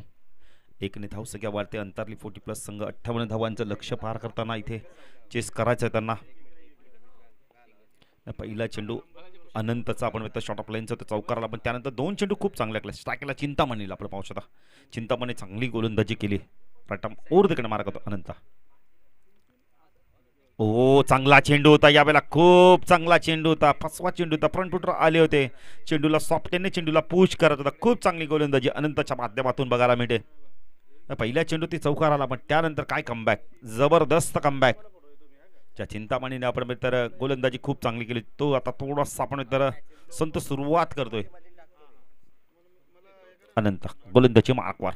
1ने धावसंख्या वाढते. अंतरली 40 प्लस संघ 58 धावांचं लक्ष पार करताना इथे चेस करायचं आहे त्यांना. पहिला चेंडू अनंतचा आपण शॉट ऑफ लाईनचा चौकाराला, पण त्यानंतर 2 चेंडू खूप चांगले लागले. स्ट्राईकला चिंतामणीला आपण पाहू शकता. चिंतामणी चांगली गोलंदाजी केली. Right over the cut mark होतो अनंत. ओ चांगला चेंडू होता यावेळेला, खूप चांगला चेंडू होता. फसवा चेंडू होता, फ्रंट फुटर आले होते. चेंडूला सॉफ्टने चेंडूला पुश करत होता. खूप चांगली गोलंदाजी अनंतच्या माध्यमातून बघायला मिळते. पहिल्या चेंडू ती चौकाराला, पण त्यानंतर काय कमबॅक, जबरदस्त कमबॅक. ज्या चिंतामणीने आपण तर गोलंदाजी खूप चांगली केली. तो आता थोडासा आपण तर संत सुरुवात करतोय. अनंत गोलंदाजी मार्कवर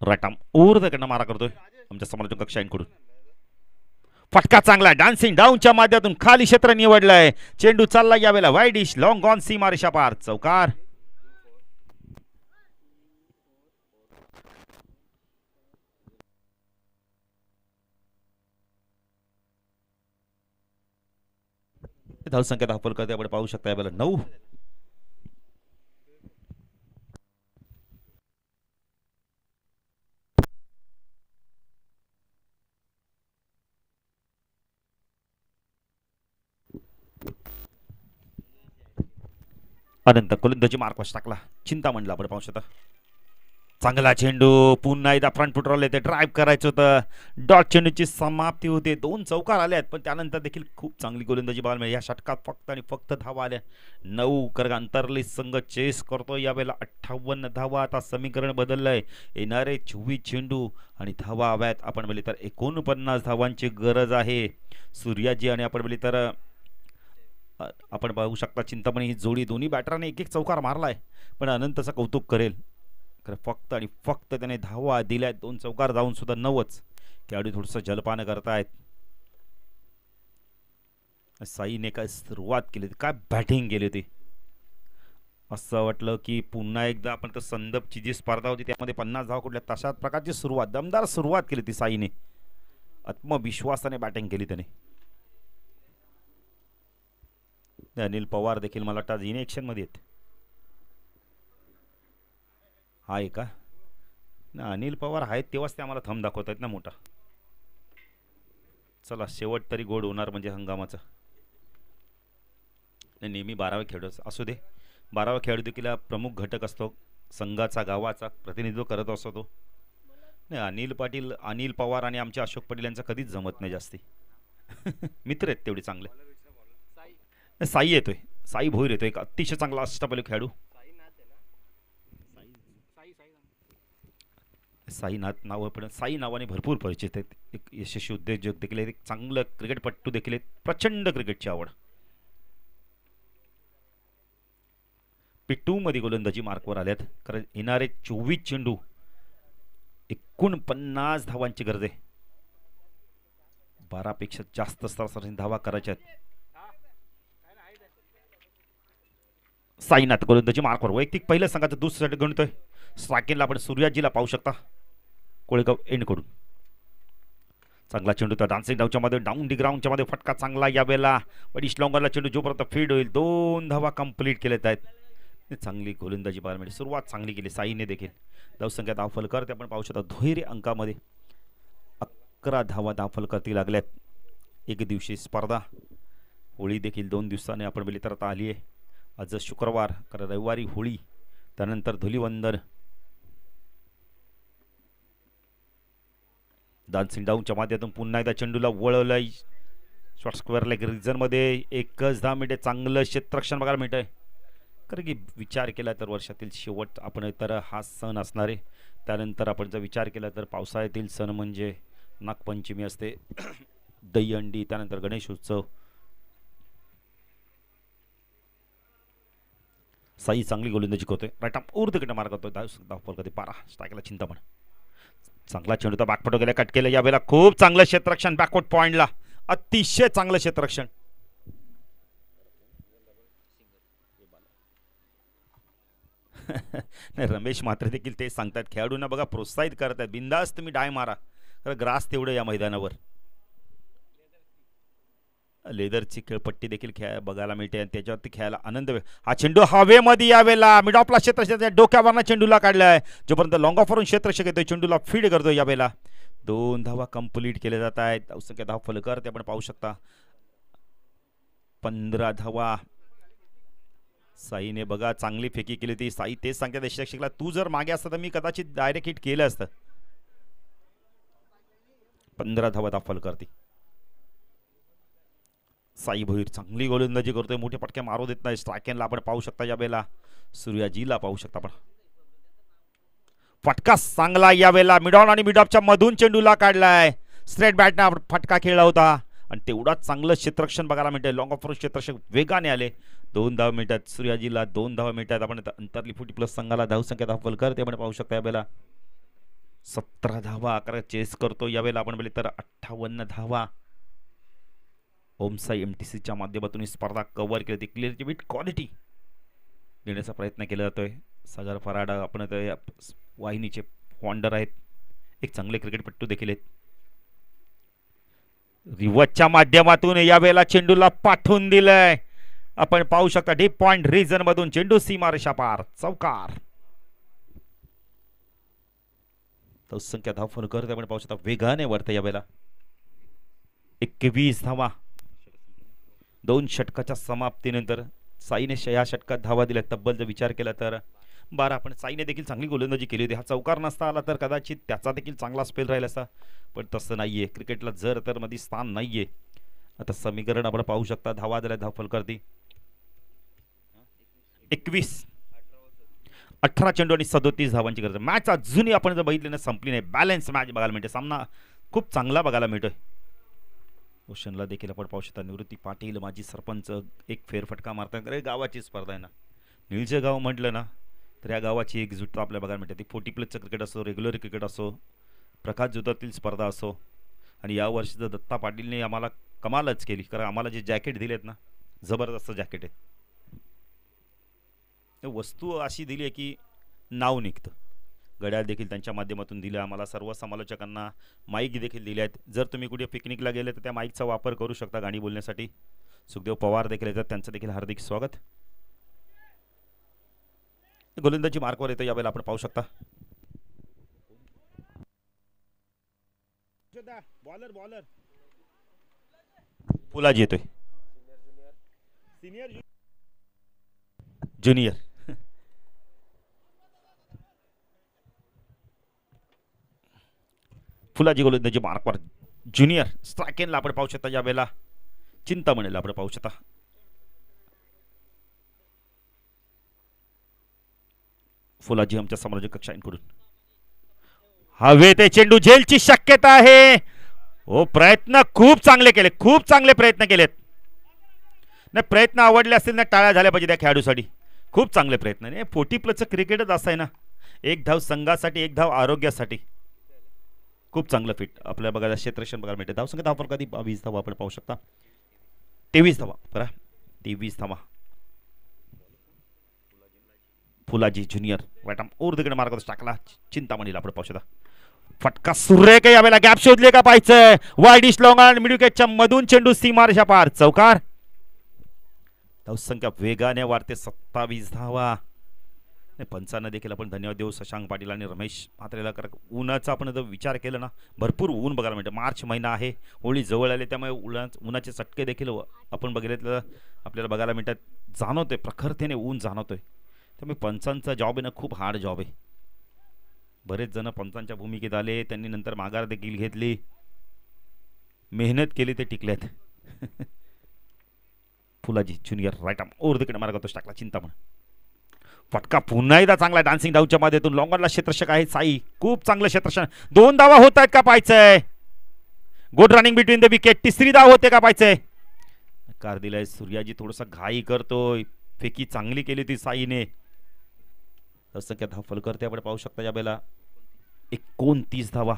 right arm over the cut मारा करतोय आमच्या समालोचक कक्षांकडून. फटका चांगला, डान्सिंग डाऊनच्या माध्यमातून खाली क्षेत्र निवडलंय. चेंडू चालला यावेळेला वाईड इश लॉंग ऑन सीमा रेषा पार चौकार. धावसंख्या दाखल करते आपण पाहू शकता यावेळेला 9. अनंत गोलंदाजी मार्कवर टाकला. चिंतामणला आपण पाहू शकता. चांगला चेंडू, पुन्हा एकदा फ्रंट फुटरला येते, ड्राईव्ह करायचं होतं. डॉट चेंडूची समाप्ती होते. 2 चौकार आले आहेत, पण त्यानंतर देखील खूप चांगली गोलंदाजी बघायला मिळाली. या षटकात फक्त आणि फक्त धावा आल्या 9. कर अंतरली संघ चेस करतो यावेळेला 58 धावा. आता समीकरण बदललंय. येणारे 24 चेंडू आणि धावा हव्यात आपण बोलले तर 49 धावांची गरज आहे. सूर्याजी आणि आपण बोलले तर आपण पाहू शकता चिंतामणी ही जोडी दोन्ही बॅटरांनी एक चौकार मारलाय, पण अनंतचं कौतुक करेल. फक्त आणि फक्त त्याने धावा दिल्या 2 चौकार जाऊन सुद्धा 9च. खेळाडू थोडंसं जलपान करतायत. साईने काय सुरुवात केली, काय बॅटिंग केली होती. असं वाटलं की पुन्हा एकदा आपण तर संदपची जी स्पर्धा होती त्यामध्ये 50 धावा कुठल्या तशाच प्रकारची सुरुवात, दमदार सुरुवात केली ती साईने. आत्मविश्वासाने बॅटिंग केली त्याने. अनिल पवार देखील मला वाटतं आज इनेक्शन मध्ये आहेत. आहे का ना, अनिल पवार आहेत तेव्हाच ते आम्हाला थंब दाखवत आहेत ना मोठा. चला शेवट तरी गोड होणार म्हणजे हंगामाचा. नेहमी 12वे खेळाडू असू दे, 12वा खेळाडू देखील हा प्रमुख घटक असतो, संघाचा गावाचा प्रतिनिधित्व करत असतो तो. नाही अनिल पाटील, अनिल पवार आणि आमचे अशोक पाटील यांचा कधीच जमत नाही जास्ती. मित्र आहेत तेवढे चांगले. साई येतोय, साई भोईर येतोय, एक अतिशय चांगला अष्टपैलू खेळाडू. साईनाथ नाव पण साई नावाने भरपूर परिचित आहेत. एक यशस्वी उद्योजक देखील आहेत, एक चांगलं क्रिकेटपट्टू देखील आहेत, प्रचंड क्रिकेटची आवड. पिट्टू मध्ये गोलंदाजी मार्कवर आल्यात, कारण येणारे 24 चेंडू 49 धावांची गरज आहे. 12 पेक्षा जास्त सरासरी धावा करायच्या आहेत. साईनाथ गोलंदाजी मार्कवर वैयक्तिक पहिल्या संघाचं दुसरं गणतोय. स्ट्रायकिंगला आपण सूर्याजीला पाहू शकता कोळेगाव एंड कडून. चांगला चेंडू त्या डान्सिंग डाऊच्या मध्ये, डाऊन डी ग्राउंडच्या मध्ये फटका चांगला यावेळेला. बडीश लॉंगरला चेंडू जोपर्यंत फीड होईल 2 धावा कंप्लीट केलेत आहेत. चांगली गोलंदाजी पाहायला मिळते, सुरुवात चांगली केली साईने देखील. धावसंख्या दाखल करते आपण पाहू शकता दुहेरी अंकामध्ये 11 धावा दाखल करती लागल्यात. एक दिवशी स्पर्धा, होळी देखील 2 दिवसाने आपण बेलीत आली आहे. आज शुक्रवार, कारण रविवारी होळी, त्यानंतर धुलीवंदन. डान्सिंग डाऊनच्या माध्यमातून पुन्हा एकदा चेंडूला वळवलंय शॉर्ट स्क्वेअर लेग रिजन मध्ये. 1 मिनिटे चांगलं क्षेत्ररक्षण बघायला मिळतंय. कारण की विचार केला तर वर्षातील शेवट आपण तर हा सण असणार आहे. त्यानंतर आपण जर विचार केला तर पावसाळ्यातील सण म्हणजे नागपंचमी असते, दहीहंडी, त्यानंतर गणेश उत्सव. साई चांगली गोलंदाजी करतोय, राईट आर्म ऊर्ध्व कडे मार करतोय, धावफल करते 12. स्ट्रायकला चिंतामण. चांगला चेंडू तर बॅकफुट गेला, कट केलं यावेळेला. खूप चांगलं क्षेत्ररक्षण बॅकवर्ड पॉइंटला, अतिशय चांगलं क्षेत्ररक्षण. नाही रमेश मात्र देखील ते सांगतात खेळाडूंना बघा प्रोत्साहित करतात, बिंदास तुम्ही डाय मारा, कारण ग्रास तेवढं या मैदानावर. लेदरची खेळपट्टी देखील बघायला मिळते आणि त्याच्यावरती खेळायला आनंद. हा चेंडू हवेमध्ये यावेळेला मिड ऑफला क्षेत्र डोक्यावरनं चेंडूला काढलाय, जोपर्यंत लॉंग ऑफवरून क्षेत्ररक्षक येतोय चेंडूला फीड करतो यावेळेला. 2 धावा कंप्लीट केल्या जात आहेत. धावसंख्या धाव फलकर ते आपण पाहू शकता 15 धावा. साईने बघा चांगली फेकी केली होती. साई तेच सांगतात यशस्वीला, तू जर मागे असता तर मी कदाचित डायरेक्ट हिट केलं असतं. 15 धावा दाखल करते. साई भोईर चांगली गोलंदाजी करतोय, मोठे पटके मारू देत नाही. स्ट्रायकेनला आपण पाहू शकता यावेळेला, सूर्याजीला पाहू शकता आपण. फटका चांगला यावेळेला मिडॉन आणि मिडॉपच्या मधून चेंडूला काढलाय. स्ट्रेट बॅटने फटका खेळला होता आणि तेवढाच चांगलं क्षेत्ररक्षण बघायला मिळतंय. लॉंग ऑफ क्षेत्ररक्षक वेगाने आले. 2 धावा मिळतात सूर्याजीला, 2 धावा मिळतात. आपण अंतरली फुटी प्लस संघाला धावसंख्या दाखल करते आपण पाहू शकता यावेळेला 17 धावा अकरा चेस करतो यावेळेला आपण बोलले तर 58 धावा. ओमसाई MTCच्या माध्यमातून ही स्पर्धा कव्हर केली होती. क्लिअरची विथ क्वालिटी देण्याचा प्रयत्न केला जातोय. सागर फराडा आपण वाहिनीचे फॉन्डर आहेत, एक चांगले क्रिकेटपट्टू देखील आहेत. रिवचच्या माध्यमातून यावेळेला चेंडूला पाठवून दिलंय आपण पाहू शकता. डीप पॉइंट रिजन मधून चेंडू सीमारेषा पार, चौकार. संख्या धाव करत आपण पाहू शकता वेगाने वरते यावेळेला 21 धावा. 2 षटकाच्या समाप्तीनंतर साईने या षटकात धावा दिल्या. तब्बल जर विचार केला तर 12. पण साईने देखील चांगली गोलंदाजी केली होती. हा चौकार नसता आला तर कदाचित त्याचा देखील चांगला स्पेल राहिला असता, पण तसं नाहीये. क्रिकेटला जर तर मध्ये स्थान नाहीये. आता समीकरण आपण पाहू शकता. धावा दिल्या धावफल करती 21, 18 चेंडू आणि 37 धावांची गरज. मॅच अजूनही आपण जर बघितली ना संपली नाही. बॅलन्स मॅच बघायला मिळते. सामना खूप चांगला बघायला मिळतोय. ओशनला देखील आपण पाहू शकता. निवृत्ती पाटील माजी सरपंच एक फेरफटका मारतात. अरे गावाची स्पर्धा आहे ना, निळचे गाव म्हटलं ना तर या गावाची एकजूट आपल्याला बघायला मिळते. ती 40+ क्रिकेट असो, रेग्युलर क्रिकेट असो, प्रकाश जुतातील स्पर्धा असो. आणि या वर्षीचं दत्ता पाटीलने आम्हाला कमालच केली, कारण आम्हाला जे जॅकेट दिलेत ना जबरदस्त जॅकेट आहेत. वस्तू अशी दिली आहे की नाव निघतं. घड्याळ देखील त्यांच्या माध्यमातून दिलं. आम्हाला सर्व समालोचकांना माईक देखील दिले आहेत. जर तुम्ही कुठे पिकनिकला गेले तर त्या माईकचा वापर करू शकता गाणी बोलण्यासाठी. सुखदेव पवार देखील येतात, त्यांचं देखील हार्दिक स्वागत. गोलंदाजी मार्कवर येतो यावेळेला आपण पाहू शकता. बॉलर फुलाजी येतोय. ज्युनियर फुलाजी गोलंदाजी मार्कवर. ज्युनियर स्ट्रायकेनला आपण पाहू शकता यावेळेला. चिंतामणीला आपण पाहू शकता. फुलाजी आमच्या समालोचक कक्षांकडून हवे ते चेंडू झेलची शक्यता आहे. हो, प्रयत्न खूप चांगले केले, खूप चांगले प्रयत्न केलेत. नाही, प्रयत्न आवडले असतील ना, टाळ्या झाल्या पाहिजे त्या खेळाडूसाठी. खूप चांगले प्रयत्न. नाही, 40+ क्रिकेटच असं आहे ना, 1 धाव संघासाठी, 1 धाव आरोग्यासाठी. खूप चांगलं फिट आपल्याला बघायला क्षेत्ररक्षण बघायला मिळते. धावसंख्या धाव कधी 20 धावा आपण पाहू शकता. 23 धावा बरं, 23 धावा. फुलाजी ज्युनियर वाईटाम उर्दकडे मार्ग टाकला. चिंतामणीला आपण पाहू शकता. फटका सुरेख यावेळेला. गॅप शोधले का पाहायचं. वाईडिश लॉंग आणि मिडविकेटच्या मधून चेंडू सीमारेषा पार. चौकार. धावसंख्या वेगाने वाढते. 27 धावा. पंचांना देखील आपण धन्यवाद देऊ. शशांक पाटील आणि रमेश म्हात्रेला. उन्हाचा आपण जर विचार केला ना, भरपूर ऊन बघायला मिळतं. मार्च महिना आहे, होळी जवळ आले, त्यामुळे उन्हाचे चटके देखील आपण बघितलं आपल्याला बघायला मिळतात. जाणवतोय, प्रखरतेने ऊन जाणवतोय. त्यामुळे पंचांचा जॉब आहे ना, खूप हार्ड जॉब आहे. बरेच जण पंचांच्या भूमिकेत आले, त्यांनी नंतर माघार देखील घेतली, मेहनत केली, ते टिकलेत. Phulaji junior right arm over मार्ग तो टाकला. चिंतामण. फटका पुन्हा एकदा चांगला डान्सिंग डाऊच्या माध्यमातून. लॉंगॉनला क्षेत्ररक्षक आहे साई. खूप चांगलं क्षेत्ररक्षण. 2 धावा होत आहेत का पाहायचंय. Good running between the wicket. 3री धाव होते का पाहायचंय. कार दिलाय. सूर्याजी थोडासा घाई करतोय. फेकी चांगली केली ती साईने. संख्या धाव फलकर्ते आपण पाहू शकता यावेळेला. 29 धावा.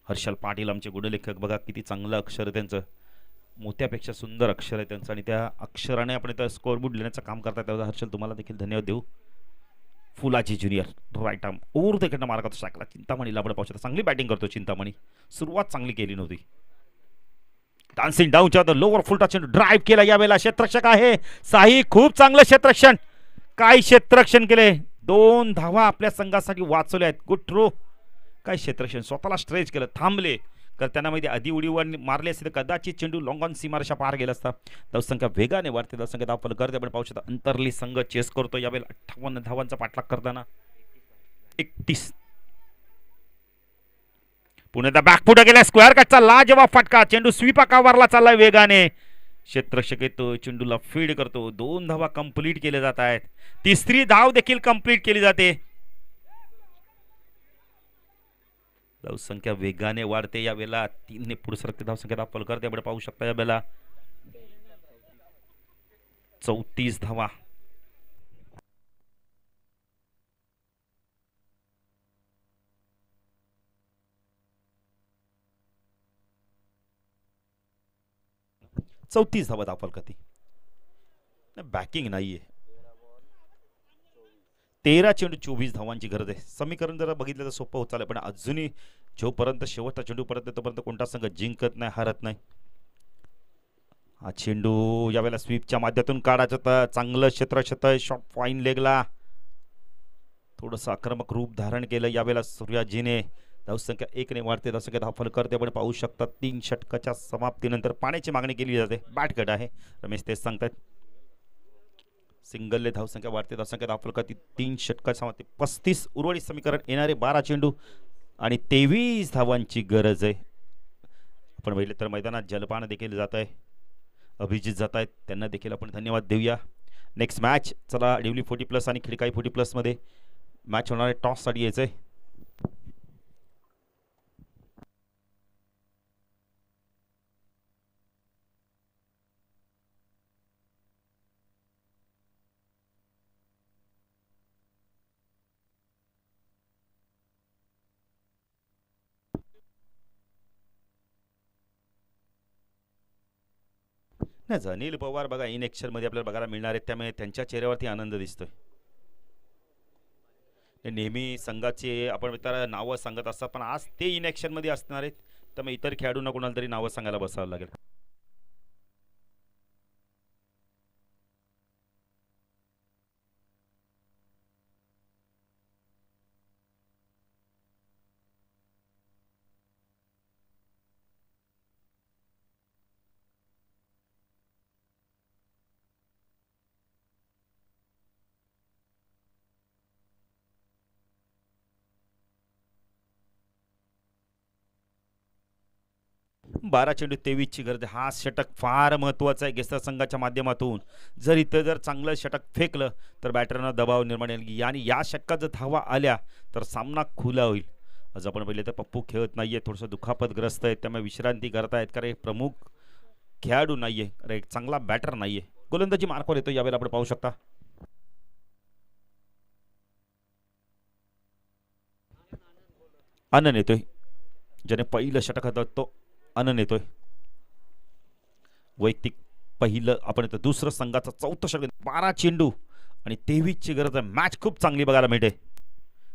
हर्षल पाटील आमचे गुणलेखक. बघा किती चांगलं अक्षर त्यांचं, मोत्यापेक्षा सुंदर अक्षर आहे त्यांचं, आणि त्या अक्षराने आपण त्या स्कोअरबोर्ड लिहिण्याचं काम करतात. त्यावेळेला हर्षल तुम्हाला देखील धन्यवाद देऊ. फुलाजी ज्युनियर राईट आर्म ओव्हर तिकडनं मार्गात टाकला. चिंतामणीला आपण पाहू शकता. चांगली बॅटिंग करतो चिंतामणी. सुरुवात चांगली केली नव्हती. डान्सिंग डाऊनच्या लोअर फुलटा चेंडू ड्राईव्ह केला. यावेळेला क्षेत्ररक्षक आहे साई. खूप चांगलं क्षेत्ररक्षण. काय क्षेत्ररक्षण केले. 2 धावा आपल्या संघासाठी वाचवल्या आहेत. Good throw. काय क्षेत्ररक्षण. स्वतःला स्ट्रेच केलं, थांबले. तर त्यांना माहिती आधी उडीवर मारले असते तर कदाचित चेंडू लॉंग ऑन सीमारेषा पार गेला असता. धावसंख्या वेगाने वाढते. धावसंख्या धाव फलकर्ते आपण पाहू शकता. अंतरली संघ चेस करतो. यावेळेला 58 धावांचा पाठलाग करताना 31. पुण्याचा बॅकफुट गेला. स्क्वेअर कटचा लाजवाब फटका. चेंडू स्वीप आकाराला चाललाय वेगाने. क्षेत्ररक्षक येतो, चेंडूला फीड करतो. 2 धावा कंप्लीट केले जात आहेत. 3री धाव देखील कंप्लीट केली जाते. धावसंख्या वेगाने वाढते. यावेळेला 3 ने पुढे सरकते. धावसंख्या धाव फलकर्ते आपण पाहू शकता. यावेळेला 34 धावा. धाव फलकर्ते. बॅकिंग नाहीये. 13 चेंडू 24 धावांची गरज आहे. समीकरण जर बघितलं तर सोपं होत चालेल, पण अजूनही जोपर्यंत शेवटचा चेंडू परत तोपर्यंत कोणता संघ जिंकत नाही, हरत नाही. हा चेंडू यावेळेला स्वीपच्या माध्यमातून काढायचं तर चांगलं क्षेत्र शॉट फाईन लेगला. थोडंसं आक्रमक रूप धारण केलं यावेळेला सूर्याजीने. धावसंख्या 1 ने वाढते. धावसंख्या धाव फलकर्ते आपण पाहू शकता. 3 षटकाच्या समाप्तीनंतर पाण्याची मागणी केली जाते. बॅटकट आहे रमेश तेच सांगतात. सिंगलले धावसंख्या वाढते. धावसंख्या धाव फलकर्ते 3 षटकाच्या समाप्ती. 35 उर्वरित समीकरण. येणारे 12 चेंडू आणि 23 धावांची गरज आहे. आपण पाहिले तर मैदानात जलपान देखील जात आहे. अभिजित जात आहेत, त्यांना देखील आपण धन्यवाद देऊया. नेक्स्ट मॅच चला डेवली 40+ आणि खिडकाई 40+ मध्ये मॅच होणार आहे. टॉससाठी यायचं आहे. नाही अनिल पवार बघा इन मध्ये आपल्याला बघायला मिळणार आहेत, त्यामुळे त्यांच्या चेहऱ्यावरती आनंद दिसतोय. ते नेहमी संघाचे आपण इतर नावं सांगत असतात, पण आज ते इन मध्ये असणार आहेत, त्यामुळे इतर खेळाडूंना कोणाला तरी नावं सांगायला बसावं लागेल. बारा चेंडू 23ची गरज आहे. हा षटक फार महत्त्वाचा आहे गेस्टर संघाच्या माध्यमातून. जर इथं जर चांगलं षटक फेकलं तर बॅटरना दबाव निर्माण होईल आणि या षटकात जर धावा आल्या तर सामना खुला होईल. आज आपण पहिले तर पप्पू खेळत नाहीये, थोडंसं दुखापतग्रस्त आहे, त्यामुळे विश्रांती करतायत, कारण एक प्रमुख खेळाडू नाहीये, कारण एक चांगला बॅटर नाहीये. गोलंदाजी मार्कवर येतो यावेळेला आपण पाहू शकता. आनंद येतोय, ज्याने पहिलं षटक हातात तो आनंद येतोय. वैयक्तिक पहिलं आपण येतो, दुसरं संघाचा चौथं षटक. 12 चेंडू आणि 23ची गरज आहे. मॅच खूप चांगली बघायला मिळते,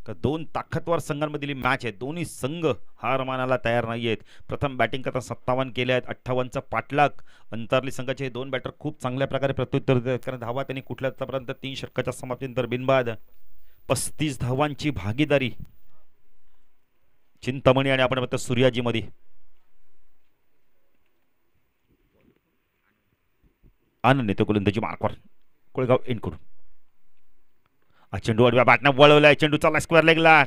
का दोन ताकदवार संघांमधली मॅच आहे. दोन्ही संघ हार मानायला तयार नाही आहेत. प्रथम बॅटिंग करता 57 केले आहेत, 58चा पाठलाग. अंतरली संघाचे दोन बॅटर खूप चांगल्या प्रकारे प्रत्युत्तर देत आहेत, कारण धावा त्यांनी कुठल्यापर्यंत 3 षटकाच्या समाप्तीनंतर बिनबाद 35 धावांची भागीदारी चिंतामणी आणि आपण म्हणतो सूर्याजी मध्ये. आनंद येतो गोलंदाजी मार्कवर कोळगाव एनकडून. हा चेंडू आडव्या बॅटनं वळवलाय, चेंडू चालला स्क्वेअर लेगला.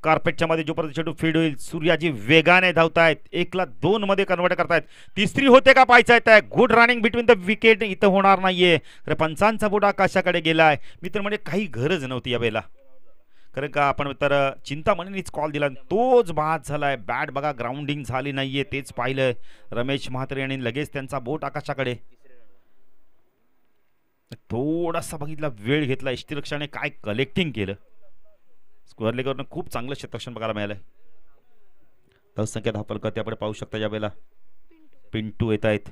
कार्पेटच्या मध्ये जोपर्यंत चेंडू फीड होईल सूर्याजी वेगाने धावतायत, 1ला 2 मध्ये कन्वर्ट करतायत. तिसरी होते का पाहायचं. Good running between the wicket इथं होणार नाहीये, पंचांचा बोट आकाशाकडे गेलाय. मित्र म्हणजे काही गरज नव्हती यावेळेला, कारण का आपण तर चिंतामणीनेच कॉल दिला, तोच बाद झालाय. बॅट बघा ग्राउंडिंग झाली नाहीये, तेच पाहिलंय रमेश म्हात्रे यांनी. लगेच त्यांचा बोट आकाशाकडे. थोडासा बघितला वेळ घेतला, यष्टीरक्षाने काय कलेक्टिंग केलं. स्क्वेअर लेगवरनं खूप चांगलं क्षेत्ररक्षण बघायला मिळालंय. धावसंख्या धावफलकावरती आपण पाहू शकता यावेळेला पिंटू येत आहेत.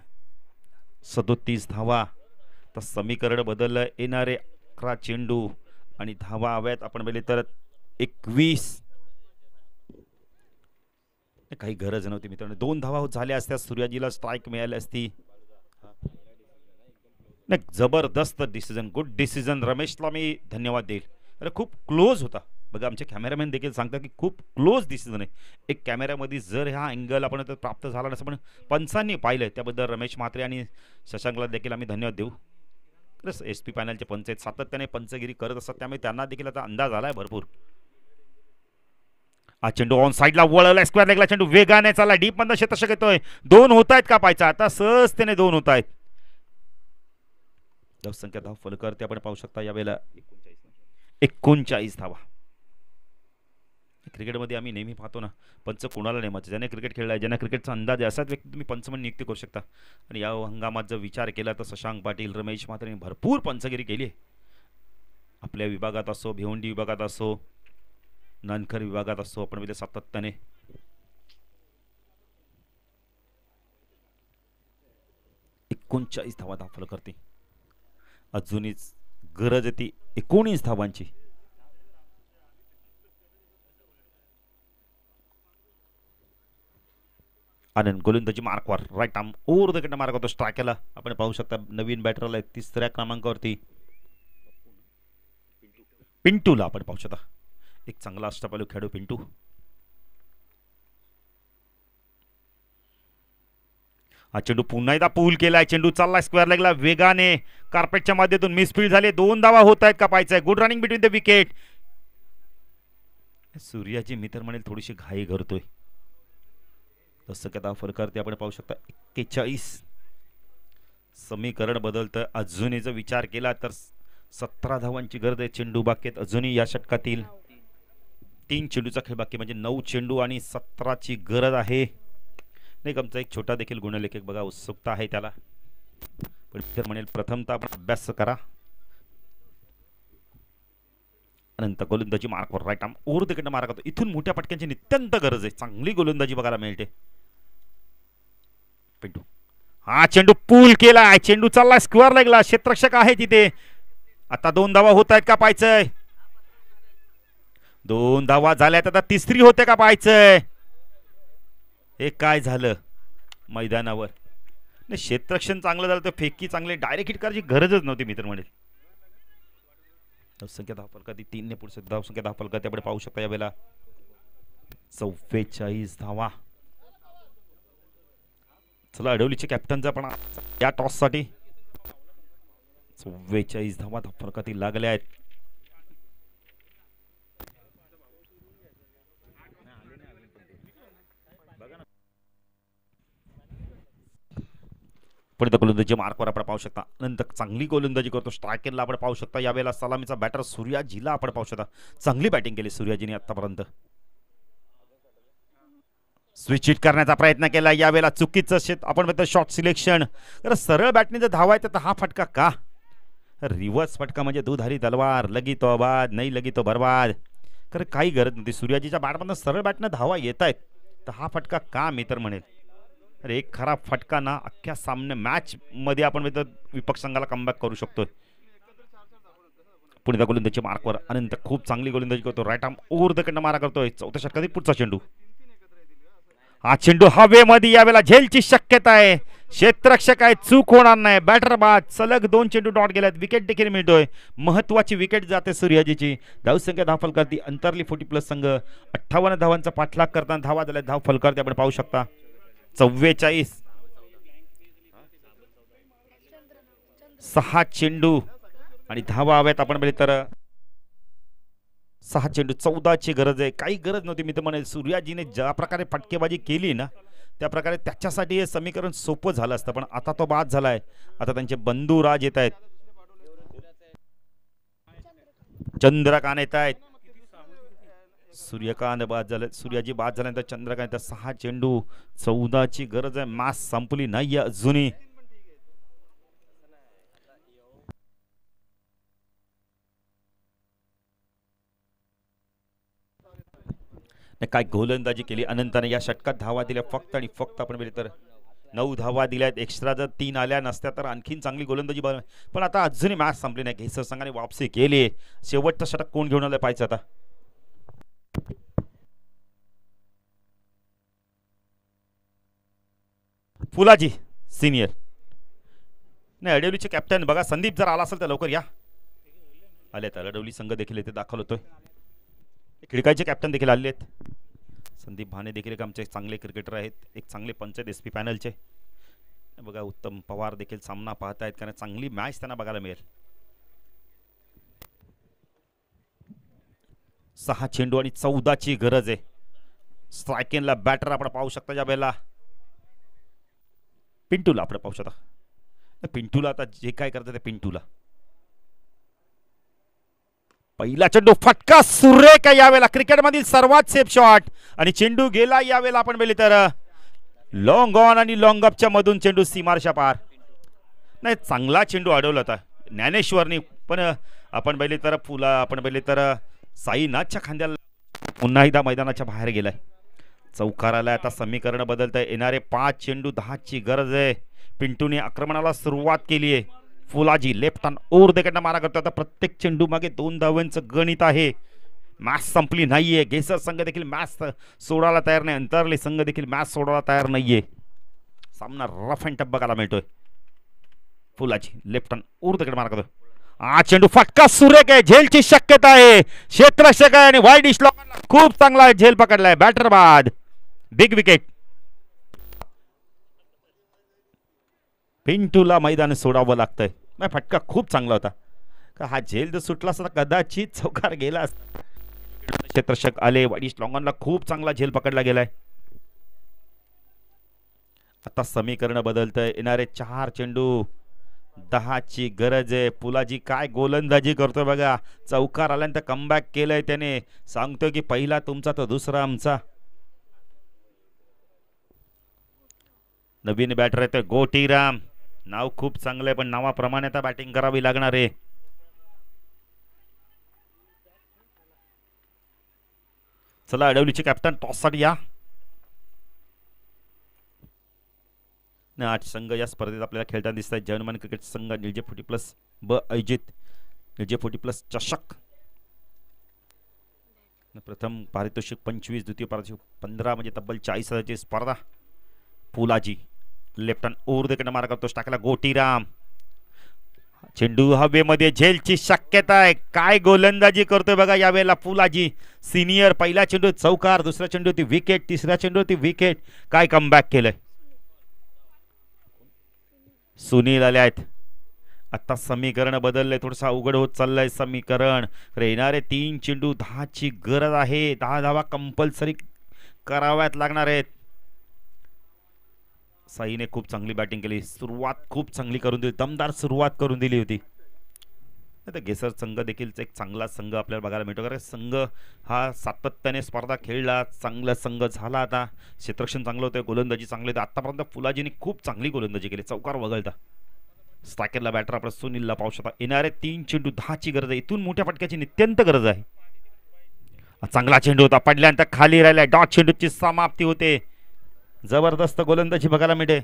37 धावा. तर समीकरण बदललं, येणारे 11 चेंडू आणि धावा हव्यात आपण पहिले तर 21. काही गरज नव्हती मित्रांनो, 2 धावा झाल्या असत्या, सूर्याजीला स्ट्राईक मिळाली असती. नाही जबरदस्त डिसिजन, गुड डिसिजन. रमेशला मी धन्यवाद देईल, अरे खूप क्लोज होता. बघा आमचे कॅमेरामॅन देखील सांगतात की खूप क्लोज डिसिजन आहे. एक कॅमेऱ्यामध्ये जर हा अँगल आपण प्राप्त झाला नसतं, पण पंचांनी पाहिलं, त्याबद्दल रमेश म्हात्रे आणि शशांकला देखील आम्ही धन्यवाद देऊ. SP पॅनलचे पंच आहेत, सातत्याने पंचगिरी करत असतात, त्यामुळे त्यांना देखील आता अंदाज आलाय भरपूर. हा चेंडू ऑन साईडला वळवलाय, स्क्वेअर लेगला चेंडू वेगाने चालला, डीप मध्ये क्षेत्ररक्षक येतोय. 2 होत आहेत का पाहायचा, आता सहजतेने 2 होत आहेत. धावसंख्या धाव फलकावरती आपण पाहू शकता यावेळेला 39 धावा. क्रिकेटमध्ये आम्ही नेहमी पाहतो ना, पंच कोणाला नेमायचं, ज्याने क्रिकेट खेळलाय, ज्यांना क्रिकेटचा अंदाज आहे, असाच व्यक्ती तुम्ही पंच म्हणून नियुक्ती करू शकता. आणि या हंगामात जर विचार केला तर शशांक पाटील, रमेश म्हात्रेंनी भरपूर पंचगिरी केली आहे. आपल्या विभागात असो, भिवंडी विभागात असो, नानकर विभागात असो, आपण म्हणजे सातत्याने एकोणचाळीस धावा दाखल करते. अजूनच गरज ती 19 धावांची. आनंद गोलंदाजी मार्कवर right arm over the wicket mark होतो स्ट्रायकरला. आपण पाहू शकता नवीन बॅटरला 3ऱ्या क्रमांकावरती पिंटूला आपण पाहू शकता. एक चांगला अष्टपैलू खेळाडू पिंटू. हा चेंडू पुन्हा एकदा पूल केलाय, चेंडू चाललाय स्क्वेअर लेगला वेगाने, कार्पेटच्या माध्यमातून मिसफील्ड झाले. 2 धावा होत आहेत का पाहायचंय. Good running between the wicket. सूर्याची मित्र म्हणेल थोडीशी घाई करतोय. तसं का फरकारती आपण पाहू शकता 41. समीकरण बदलतं. अजूनही जर विचार केला तर 17 धावांची गरज आहे. चेंडू बाकीत अजूनही या षटकातील 3 चेंडूचा खेळ बाकी, म्हणजे 9 चेंडू आणि 17ची गरज आहे. नाही आमचा एक छोटा देखील गुणलेखक बघा उत्सुकता आहे त्याला, पण म्हणेल प्रथमतः आपण अभ्यास करा. अनंत गोलंदाजी मार्कवर right arm over the wicket mark होतो. इथून मोठ्या पटक्यांची नित्यंत गरज आहे. चांगली गोलंदाजी बघायला मिळते. पिंटू हा चेंडू पूल केलाय, चेंडू चाललाय स्क्वेअर लागला, क्षेत्ररक्षक आहे तिथे. आता 2 धावा होत आहेत का पाहायचंय. 2 धावा झाल्यात, आता तिसरी होते का पाहायचंय. हे काय झालं मैदानावर. नाही क्षेत्ररक्षण चांगलं झालं तर फेकी चांगले डायरेक्ट हिट करायची गरजच नव्हती मित्र म्हणेल. धावसंख्या धावफलका ती 3 ने पुढे धावसंख्या धावफलका त्याकडे पाहू शकता यावेळेला 44 धावा. चला अडवलीचे कॅप्टनचा पण या टॉस साठी 44 धावा धावफलकातील लागल्या आहेत. पुढे गोलंदाजी मार्कवर आपण पाहू शकता. नंतर चांगली गोलंदाजी करतो स्ट्रायकरला आपण पाहू शकता. यावेळेला सलामीचा बॅटर सूर्याजीला आपण पाहू शकता. चांगली बॅटिंग केली सूर्याजीने आतापर्यंत. स्विच हिट करण्याचा प्रयत्न केला यावेळेला चुकीचं आपण म्हणतो शॉट सिलेक्शन. तर सरळ बॅटने जर धावायचं तर हा फटका का. रिव्हर्स फटका म्हणजे दुधारी तलवार, लगी तो आबाद नाही लगी तो बर्बाद. कारण काही गरज नव्हती. सूर्याजीच्या बॅटमधून सरळ बॅटनं धावा येत आहेत तर हा फटका का मी तर म्हणेल. अरे एक खराब फटका ना अख्ख्या सामने मॅच मध्ये आपण विपक्ष संघाला कमबॅक करू शकतोय. पुढे गोलंदाजी मार्कवर अनंत खूप चांगली गोलंदाजी करतो. राईट आर्म ओव्हर द कडनं मारा करतोय. चौथ्या षटकातील पुढचा चेंडू. हा चेंडू हवेमध्ये यावेळेला झेलची शक्यता आहे. क्षेत्ररक्षक आहे, चूक होणार नाही. बॅटर बाद. सलग 2 चेंडू डॉट गेल्यात. विकेट देखील मिळतोय. महत्वाची विकेट जाते सूर्याजीची. धावसंख्या धावफलकावरती अंतरली 40+ संघ 58 धावांचा पाठलाग करताना धावा झाल्या धावफलकावरती आपण पाहू शकता 44. 6 चेंडू आणि धावा हव्यात आपण बघितलं तर 6 चेंडू 14ची गरज आहे. काही गरज नव्हती मी तर म्हणेल. सूर्याजीने ज्या प्रकारे फटकेबाजी केली ना त्या प्रकारे त्याच्यासाठी हे समीकरण सोपं झालं असतं. पण आता तो बाद झालाय. आता त्यांचे बंधू राज येत आहेत. चंद्रकांत येत आहेत. सूर्यकांत बाद झाले. सूर्याजी बाद झाल्यानंतर चंद्रकांत. 6 चेंडू 14ची गरज आहे. मॅच संपली नाहीये अजूनही. काय गोलंदाजी केली अनंताने. या षटकात धावा दिल्या फक्त आणि फक्त आपण बघितलं तर 9 धावा दिल्यात. एक्स्ट्रा जर 3 आल्या नसत्या तर आणखीन चांगली गोलंदाजी. पण आता अजूनही मॅच संपली नाही. घेसर संघाने वापसी केली. शेवटचं षटक कोण घेऊन आलं पाहिजे आता. फुलाजी सिनियर नाही अडवलीचे कॅप्टन बघा. संदीप जर आला असेल तर लवकर या. आले तर अडवली संघ देखील इथे दाखल होतोय. खिडकाईचे कॅप्टन देखील आले आहेत. संदीप भाने देखील एक आमचे चांगले क्रिकेटर आहेत. एक चांगले पंचायत SP पॅनलचे बघा. उत्तम पवार देखील सामना पाहत आहेत कारण चांगली मॅच त्यांना बघायला मिळेल. 6 चेंडू आणि 14ची गरज आहे. स्ट्रायकिंगला बॅटर आपण पाहू शकता. या वेळेला पिंटूला आपण पाहू शकता. पिंटूला आता जे काय करतात ते पिंटूला. पहिला चेंडू फटका सुरेख यावेळेला. क्रिकेटमधील सर्वात सेफ शॉट आणि चेंडू गेला यावेळेला आपण बघितले तर लॉंग ऑन आणि लॉंग अपच्या मधून चेंडू सीमारच्या पार. नाही चांगला चेंडू अडवला होता ज्ञानेश्वरनी. पण आपण बघितले तर आपण बघितले तर साईनाथच्या खांद्याला पुन्हा एकदा मैदानाच्या बाहेर गेलाय. चौकार आलाय. आता समीकरण बदलत आहे. येणारे 5 चेंडू 10ची गरज आहे. पिंटूने आक्रमणाला सुरुवात केली आहे. Phulaji left hand over the कडनं मारा करतो. आता प्रत्येक चेंडू मागे 2 धावांचं गणित आहे. मॅच संपली नाहीये. घेसर संघ देखील मॅच सोडायला तयार नाही. अंतरली संघ देखील मॅच सोडायला तयार नाहीये. सामना रफ अँड टफ बघायला मिळतोय. Phulaji left hand over the कडनं मारा करतो. हा चेंडू फटका सुरेख आहे. झेलची शक्यता आहे. क्षेत्ररक्षक आहे आणि वाईड इस्लॉमला खूप चांगला झेल पकडलाय. बॅटर बाद. Big wicket. पिंटूला मैदान सोडावं लागतंय. फटका खूप चांगला होता. का हा झेल जर सुटला असता कदाचित चौकार गेला असता. क्षेत्ररक्षक आले. वाईड इस्लॉंगनला खूप चांगला झेल पकडला गेलाय. आता समीकरण बदलतंय. येणारे 4 चेंडू 10ची गरज आहे. फुलाजी काय गोलंदाजी करतोय बघा. चौकार आल्यानंतर कमबॅक केलंय त्याने. सांगतोय की पहिला तुमचा तर दुसरा आमचा. नवीन बॅटर येतोय गोटीराम. नाव खूप चांगलं आहे पण नावाप्रमाणे आता बॅटिंग करावी लागणार आहे. चला अडवलीचे कॅप्टन टॉस साठी या. न 8 संघ या स्पर्धेत आपल्याला खेळताना दिसत आहेत. जर्मन क्रिकेट संघ निळजे 40+ ब आयोजित निळजे 40+ चषक. प्रथम पारितोषिक 25, द्वितीय पारितोषिक 15, म्हणजे तब्बल 40,000ची स्पर्धा. फुलाजी लेफ्ट हँड ओव्हर देखील मारा करतो. टाकला गोटीराम. चेंडू हवेमध्ये झेलची शक्यता आहे. काय गोलंदाजी करतोय बघा यावेळेला फुलाजी सिनियर. पहिला चेंडू चौकार, दुसरा चेंडू ती विकेट, तिसऱ्या चेंडू ती विकेट. काय कमबॅक केलंय. सुनील आले आहेत. आता समीकरण बदललंय, थोडंसं अवघड होत चाललंय समीकरण. येणारे 3 चेंडू 10ची गरज आहे. 10 धावा कंपल्सरी कराव्यात लागणार आहेत. साईने खूप चांगली बॅटिंग केली. सुरुवात खूप चांगली करून दिली, दमदार सुरुवात करून दिली होती. आता गेसर संघ देखील एक चांगला संघ आपल्याला बघायला मिळतो. कारण संघ हा सातत्याने स्पर्धा खेळला, चांगला संघ झाला. आता क्षेत्ररक्षण चांगलं होतं, गोलंदाजी चांगली होती. आतापर्यंत फुलाजीने खूप चांगली गोलंदाजी केली, चौकार वगळता. स्ट्रायकरला बॅटर आपण सुनीलला पाहू शकता. येणारे 3 चेंडू 10ची गरज आहे. इथून मोठ्या फटक्याची नित्यंत गरज आहे. चांगला चेंडू होता, पडल्यानंतर खाली राहिलाय. डॉट चेंडूची समाप्ती होते. जबरदस्त गोलंदाजी बघायला मिळते.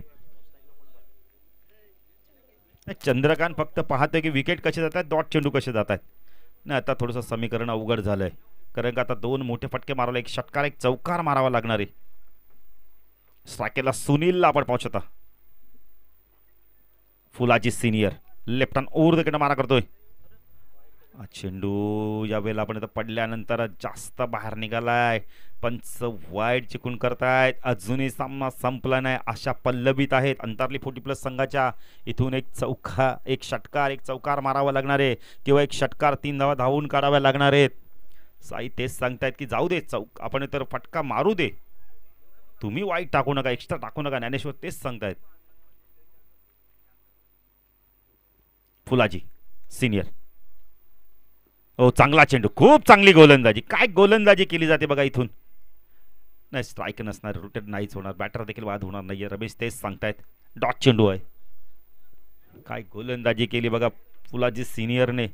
चंद्रकांत फक्त पाहतोय की विकेट कसे जात आहेत, डॉट चेंडू कसे जात आहेत. नाही, आता थोडंसं समीकरण अवघड झालंय. कारण का आता 2 मोठे फटके मारायला, एक षटकार एक चौकार मारावा लागणार आहे. स्ट्रायकरला सुनीलला आपण पाहू शकता. Phulaji senior left hand over देखील मारा करतोय. चेंडू यावेळेला आपण पडल्यानंतर जास्त बाहेर निघालाय. पंच वाईड चिकून करतायत. अजूनही सामना संपला नाही अशा पल्लवीत आहेत अंतरली 40+ संघाच्या. इथून एक चौका, एक षटकार, एक चौकार मारावा लागणार आहे, किंवा एक षटकार 3 धावा धावून काढाव्या लागणार आहेत. साई तेच सांगतायत की जाऊ दे, आपण तर फटका मारू दे, तुम्ही वाईट टाकू नका, एक्स्ट्रा टाकू नका. ज्ञानेश्वर तेच सांगतायत. फुलाजी सिनियर. हो, चांगला चेंडू, खूप चांगली गोलंदाजी. काय गोलंदाजी केली जाते बघा इथून. नाही, स्ट्राईक नसणार, रुटेड नाहीच होणार, बॅटर देखील बाद होणार नाहीये. रमेश तेच सांगतायत. डॉट चेंडू आहे. काय गोलंदाजी केली बघा फुलाजी सिनियरने.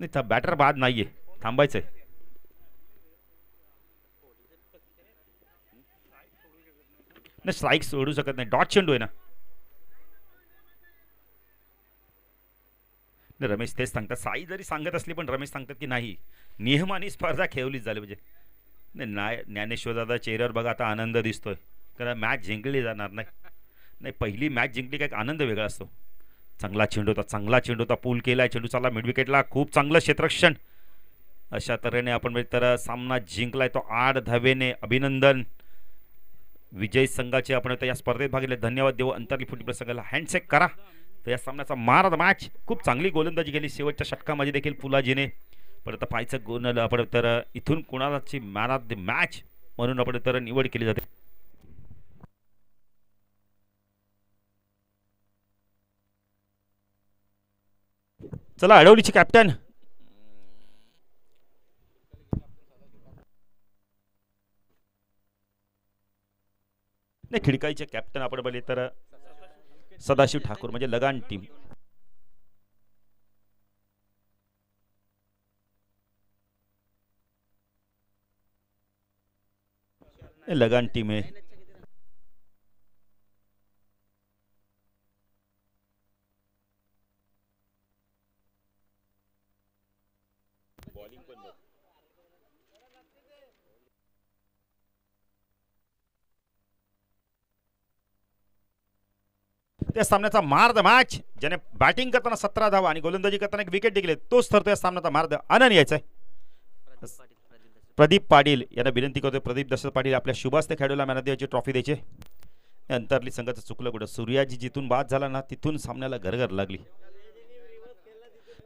नाही, बॅटर बाद नाहीये, थांबायचंय. नाही, स्ट्राईक सोडू शकत नाही, डॉट चेंडू आहे ना. रमेश तेच सांगतात. साई जरी सांगत असली पण रमेश सांगतात की नाही, नियमाने स्पर्धा खेळलीच झाली पाहिजे. नाही, ज्ञानेश्वर दादा चेहऱ्यावर बघा आता आनंद दिसतोय, कारण मॅच जिंकली जाणार नाही. नाही, पहिली मॅच जिंकली काय आनंद वेगळा असतो. चांगला चेंडू होता, चांगला चेंडू होता, पूल केलाय चेंडू, चालला मिड विकेटला, खूप चांगलं क्षेत्ररक्षण. अशा तऱ्हेने आपण तर सामना जिंकलाय तो 8 धावेने. अभिनंदन विजय संघाचे. आपण या स्पर्धेत भाग घेतले, धन्यवाद देऊ. अंतरली 40+ संघाला हँडशेक करा. तर या सामन्याचा मार मॅच. खूप चांगली गोलंदाजी केली शेवटच्या षटकामध्ये देखील फुलाजीने. परत पाहायचं गोल आपण तर इथून कोणाची मॅन ऑफ द मॅच म्हणून आपण तर निवड केली जाते. चला, अडवलीची कॅप्टन नाही, खिडकाईचे कॅप्टन आपण बघले तर सदाशिव ठाकूर, म्हणजे लगान टीम. लगान टीम आहे. त्या सामन्याचा मार्द मॅच, ज्याने बॅटिंग करताना 17 धावा आणि गोलंदाजी करताना एक विकेट देखील, तोच ठरतो या सामन्याचा मार्द. आनंद यायचा आहे. प्रदीप पाटील यांना विनंती करतोय. प्रदीप दशरथ पाटील आपल्या शुभास्ते खेळाडूला मॅन ऑफ द मॅचची ट्रॉफी द्यायची. अंतरली संघाचं चुकलं कुठं. सूर्याजी जिथून बाद झाला ना, तिथून सामन्याला घरघर लागली.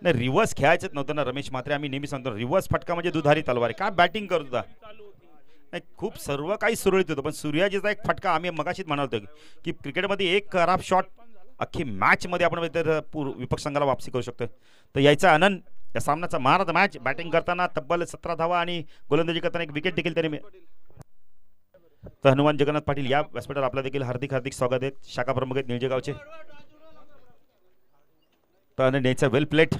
नाही, रिव्हर्स खेळायचंच नव्हतं ना रमेश म्हात्रे. आम्ही नेहमी सांगतो रिव्हर्स फटका म्हणजे दुधारी तलवार आहे. काय बॅटिंग करत होता. नाही, खूप सर्व काही सुरळीत होतं, पण सूर्याजीचा एक फटका आम्ही मगाशीच म्हणालो की क्रिकेटमध्ये एक खराब शॉट अख्खी मॅचमध्ये आपण विपक्ष संघाला वापसी करू शकतो. तर यायचा आनंद. या सामन्याचा मार मॅच. बॅटिंग करताना तब्बल 17 धावा आणि गोलंदाजी करताना एक विकेट देखील त्याने. तर हनुमान जगन्नाथ पाटील या व्यासपीठावर आपला देखील हार्दिक हार्दिक स्वागत आहे. शाखा प्रमुख आहेत निळजे गावचे. तर न्यायचा वेल प्लेट.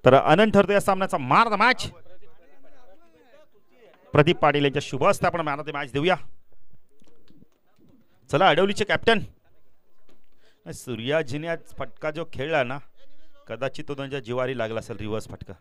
तर आनंद ठरतो या सामन्याचा मान of the match. Pradeep Patil यांच्या शुभ हस्ते आपण मॅन ऑफ द मॅच देऊया. चला अडवलीचे कॅप्टन. सूर्याजीने आज फटका जो खेळला ना, कदाचित तो त्यांच्या जिवारी लागला असेल रिव्हर्स फटका.